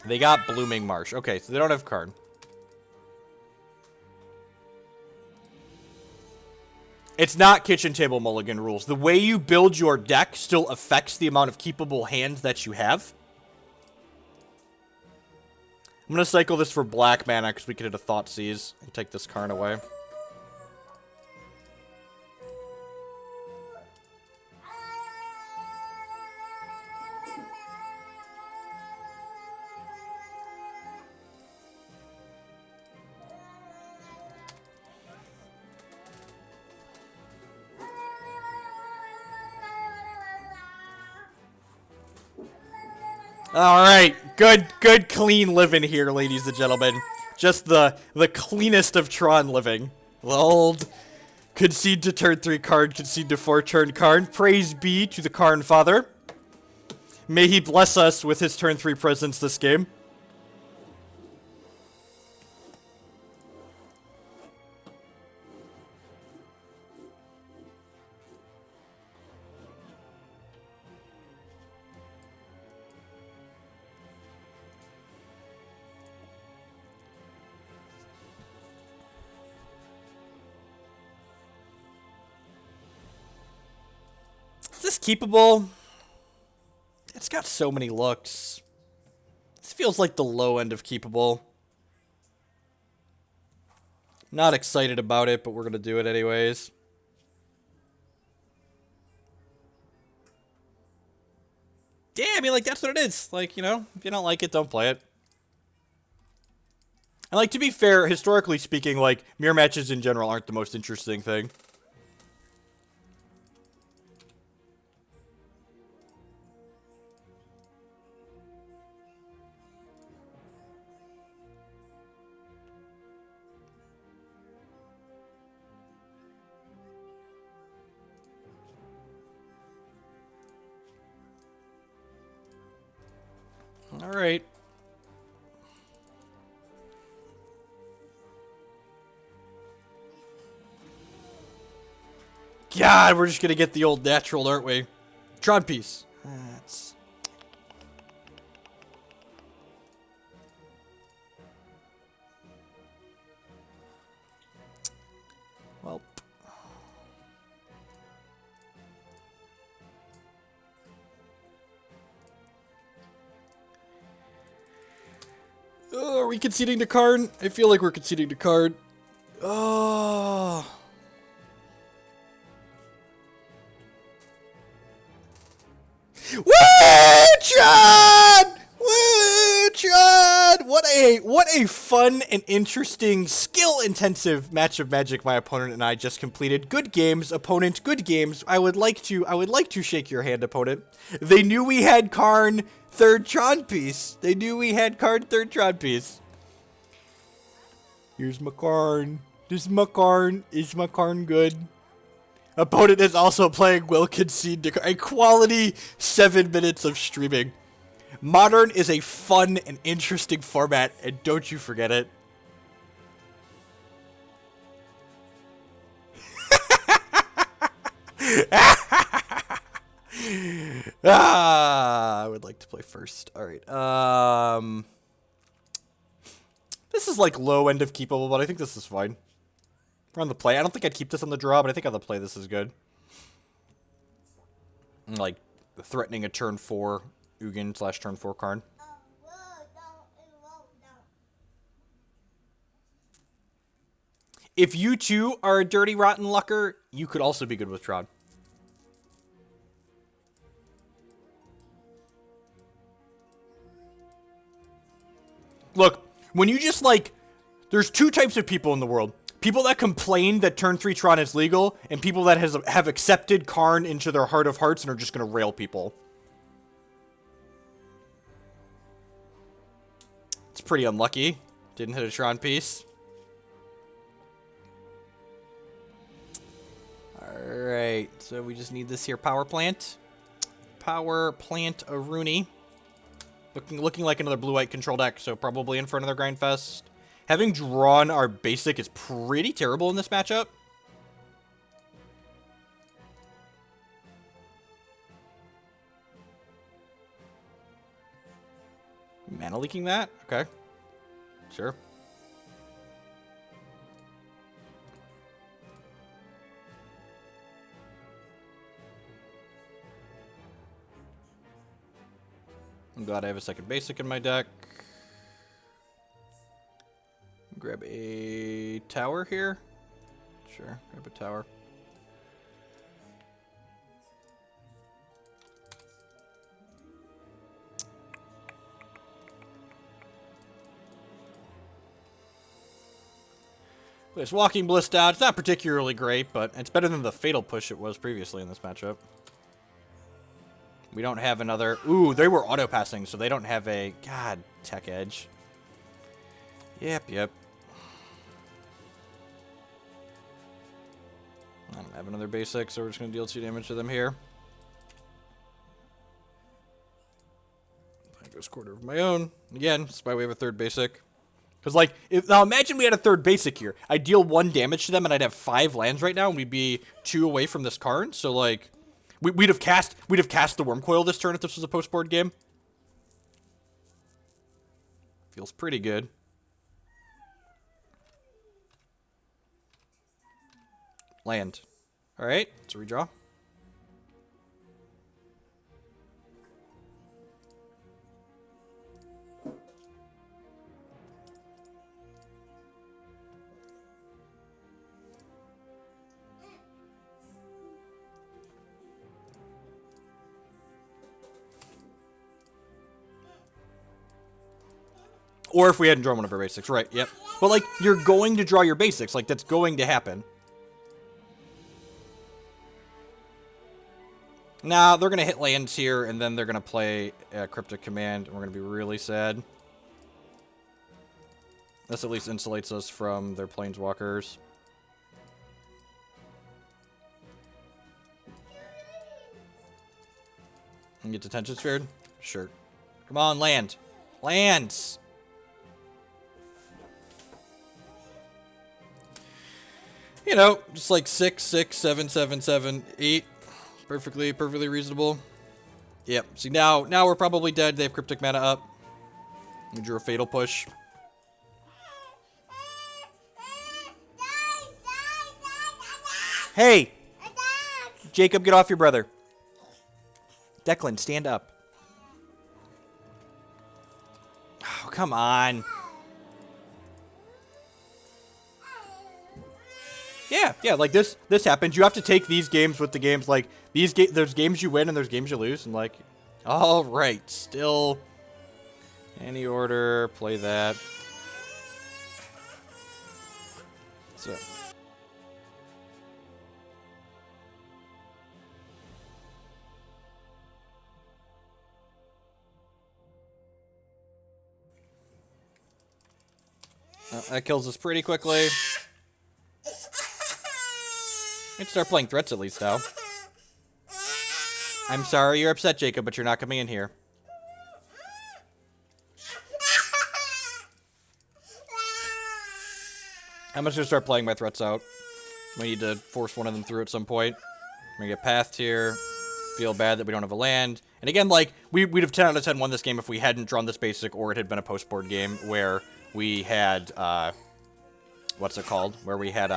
They got Blooming Marsh. Okay, so they don't have Karn. It's not kitchen table mulligan rules. The way you build your deck still affects the amount of keepable hands that you have. I'm going to cycle this for black mana because we can hit a Thoughtseize and take this Karn away. All right, good clean living here, ladies and gentlemen. Just the cleanest of Tron living. The old concede to turn 3 Karn, concede to 4 turn Karn. Praise be to the Karn Father. May he bless us with his turn 3 presence this game. Is this keepable? It's got so many looks. This feels like the low end of keepable. Not excited about it, but we're going to do it anyways. Yeah, I mean, like, that's what it is. Like, you know, if you don't like it, don't play it. And, like, to be fair, historically speaking, like, mirror matches in general aren't the most interesting thing. All right. God, we're just gonna get the old natural, aren't we? Tron piece. That's... Well. Oh, are we conceding to Karn? I feel like we're conceding to Karn. Oh. Woo, Tron! Woo, Tron! What a fun and interesting, skill-intensive match of Magic my opponent and I just completed. Good games, opponent. Good games. I would like to shake your hand, opponent. They knew we had Karn third Tron piece. They knew we had Karn third Tron piece. Here's my Karn. This is my Karn. Is my Karn good? Opponent is also playing will concede to a quality 7 minutes of streaming. Modern is a fun and interesting format, and don't you forget it. I would like to play first. All right. This is like low end of keepable, but I think this is fine. We're on the play. I don't think I'd keep this on the draw, but I think on the play this is good. Like threatening a turn 4 Ugin / turn 4 Karn. If you too are a dirty rotten lucker, you could also be good with Tron. Look, when you just like, there's two types of people in the world. People that complain that turn 3 Tron is legal, and people that have accepted Karn into their heart of hearts and are just going to rail people. It's pretty unlucky. Didn't hit a Tron piece. Alright, so we just need this here power plant. Power plant a Rooney. Looking like another blue-white control deck, so probably in for another Grindfest. Having drawn our basic is pretty terrible in this matchup. Mana leaking that? Okay. Sure. I'm glad I have a second basic in my deck. Grab a tower here. Sure, grab a tower. This Walking Ballista out. It's not particularly great, but it's better than the Fatal Push it was previously in this matchup. We don't have another... Ooh, they were auto-passing, so they don't have a... God, Tech Edge. Yep. I don't have another basic, so we're just going to deal 2 damage to them here. I goes quarter of my own. Again, that's why we have a third basic. Because, like, now imagine we had a third basic here. I'd deal 1 damage to them, and I'd have 5 lands right now, and we'd be 2 away from this Karn. So, like, we'd have cast the Wurmcoil this turn if this was a post-board game. Feels pretty good. Land. Alright, let's redraw. Or if we hadn't drawn one of our basics, right, yep. But, like, you're going to draw your basics. Like, that's going to happen. Nah, they're going to hit lands here, and then they're going to play Cryptic Command, and we're going to be really sad. This at least insulates us from their Planeswalkers. And get Detention Sphere? Sure. Come on, land. Lands! You know, just like 6, 6, 7, 7, 7, 8. Perfectly reasonable. Yep. See, now we're probably dead. They have Cryptic Mana up. We drew a Fatal Push. Hey! Jacob, get off your brother. Declan, stand up. Oh, come on. Yeah, like this happens. You have to take these games with the games, like, there's games you win and there's games you lose, and like, alright, still, any order, play that. So. That kills us pretty quickly. Let's start playing threats at least now. I'm sorry you're upset, Jacob, but you're not coming in here. I'm just gonna start playing my threats out. We need to force one of them through at some point. We're gonna get pathed here. Feel bad that we don't have a land. And again, like, we'd have 10 out of 10 won this game if we hadn't drawn this basic or it had been a post-board game where we had, what's it called? Where we had,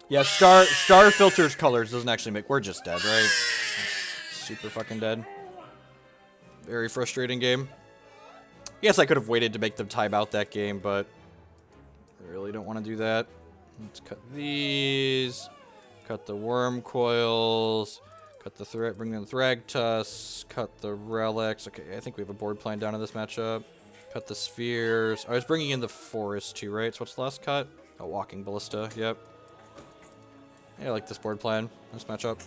yeah, Star filters colors, doesn't actually make... We're just dead, right? Super fucking dead. Very frustrating game. Yes, I could have waited to make them time out that game, but I really don't want to do that. Let's cut these. Cut the Wurmcoils. Cut the bring in the Thragtusk. Cut the relics. Okay, I think we have a board plan down in this matchup. Cut the spheres. I was bringing in the forest too, right? So what's the last cut? Oh, Walking Ballista. Yep. Yeah, I like this board plan. This matchup.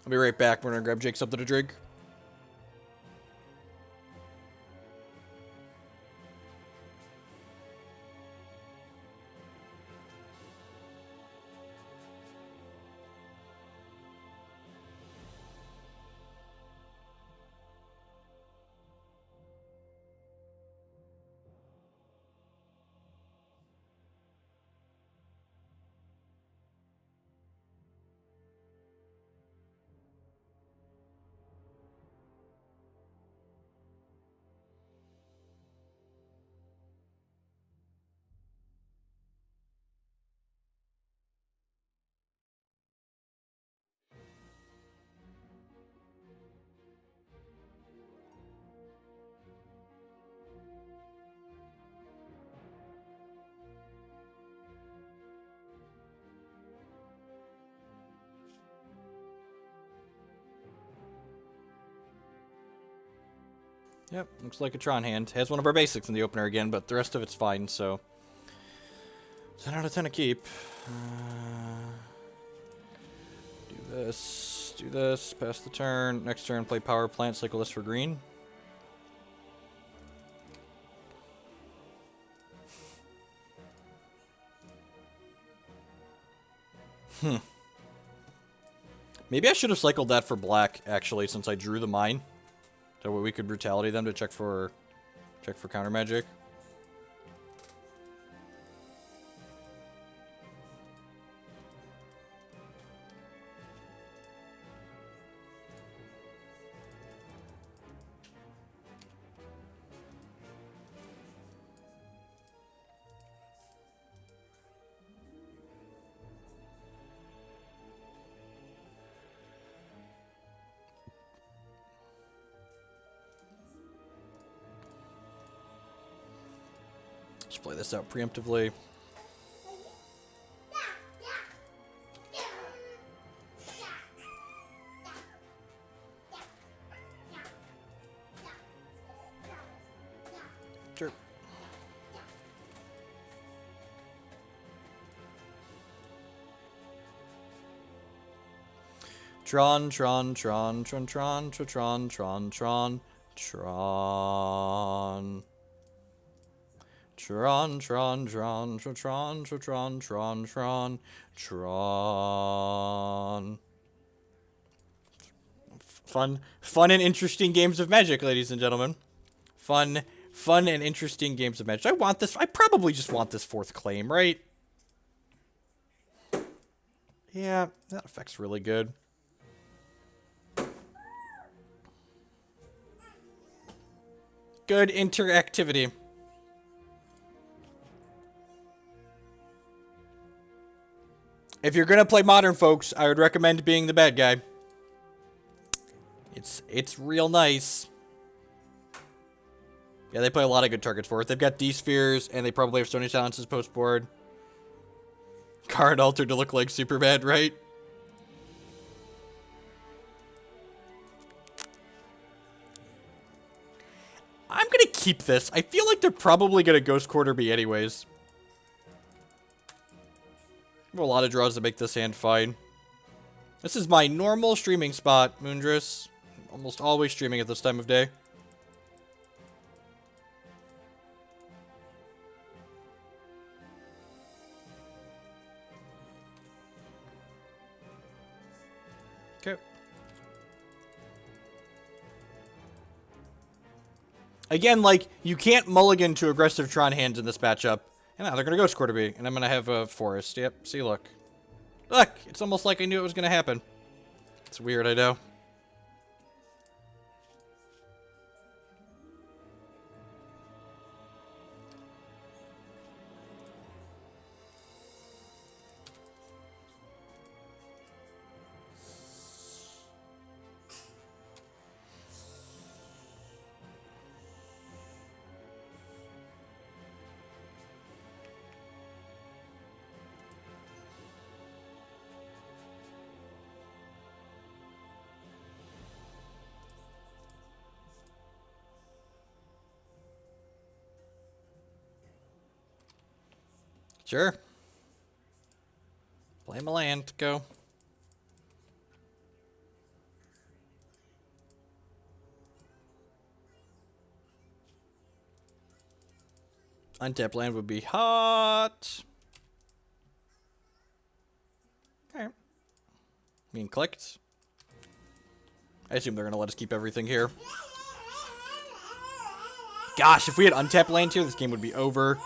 I'll be right back. We're gonna grab Jake something to drink. Yep, looks like a Tron hand. Has one of our basics in the opener again, but the rest of it's fine, so... 10 out of 10 a keep. Do this, pass the turn. Next turn, play Power Plant, cycle this for green. Maybe I should have cycled that for black, actually, since I drew the mine. So we could Brutality them to check for counter magic. Let's play this out preemptively. Tron, Tron, Tron, Tron, Tron, Tron, Tron, Tron, Tron. Tron, Tron, Tron, Tron, Tron, Tron, Tron, Tron, Tron. Fun and interesting games of Magic, ladies and gentlemen. Fun and interesting games of Magic. I want this. I probably just want this 4th claim, right? Yeah, that effect's really good. Good interactivity. If you're gonna play Modern, folks, I would recommend being the bad guy. It's real nice. Yeah, they play a lot of good targets for it. They've got D-Spheres, and they probably have Stony Silences post board. Card altered to look like Superbad, right? I'm gonna keep this. I feel like they're probably gonna Ghost Quarter me anyways. I have a lot of draws to make this hand fine. This is my normal streaming spot, Moondress. Almost always streaming at this time of day. Okay. Again, like, you can't mulligan to aggressive Tron hands in this matchup. And now they're going to Ghost Quarter me, and I'm going to have a Forest. Yep, see, look. Look, it's almost like I knew it was going to happen. It's weird, I know. Sure. Play my land. Go. Untapped land would be hot. Okay. Being clicked. I assume they're going to let us keep everything here. Gosh, if we had untapped land here, this game would be over.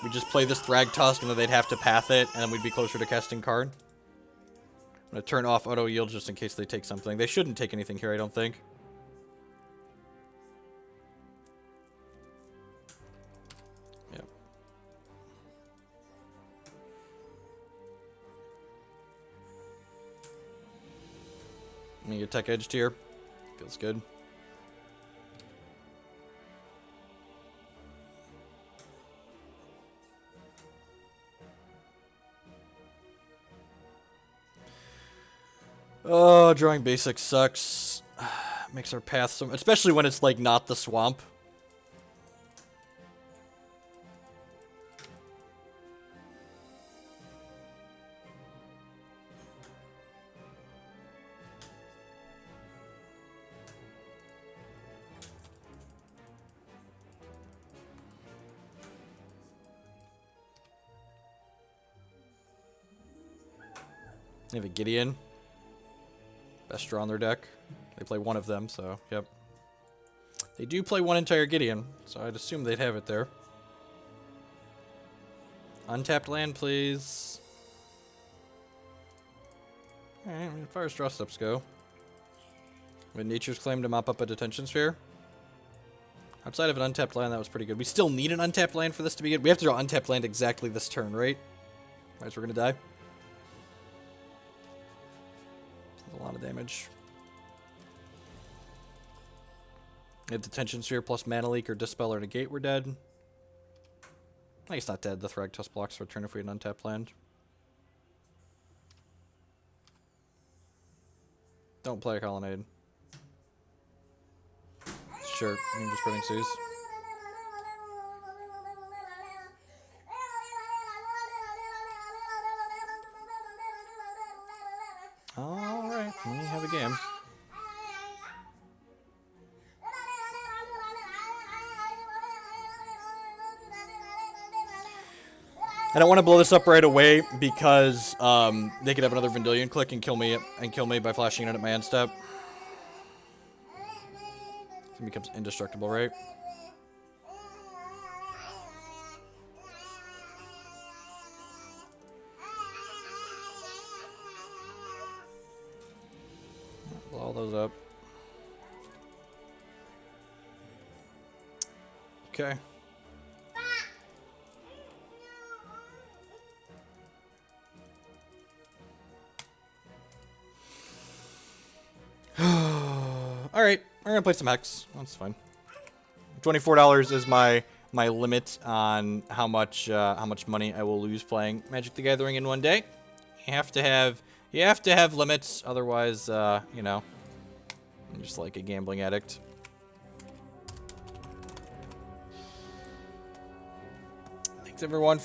We'd just play this Thragtusk, and then they'd have to path it, and then we'd be closer to casting Karn. I'm going to turn off auto yield just in case they take something. They shouldn't take anything here, I don't think. Yep. I'm going to get tech edged here. Feels good. Oh, drawing basic sucks. Makes our path so... Especially when it's, like, not the swamp. They have a Gideon. Best draw on their deck. They play one of them, so, yep. They do play one entire Gideon, so I'd assume they'd have it there. Untapped land, please. Alright, as far as draw steps go. With Nature's Claim to mop up a Detention Sphere. Outside of an untapped land, that was pretty good. We still need an untapped land for this to be good. We have to draw untapped land exactly this turn, right? Otherwise, we're gonna die. A lot of damage. If Detention Sphere plus Mana Leak or Dispel or Negate, we're dead. I guess not dead. The Thragtusk blocks for a turn if we had an untapped land. Don't play a Colonnade. Sure, I'm just putting Seas. Alright. We have a game. I don't want to blow this up right away because they could have another Vendilion click and kill me by flashing it at my end step. It becomes indestructible, right? Blow all those up. Okay. Alright, we're gonna play some Hex. That's fine. $24 is my limit on how much money I will lose playing Magic the Gathering in one day. You have to have limits, otherwise, you know, I'm just like a gambling addict. Thanks everyone for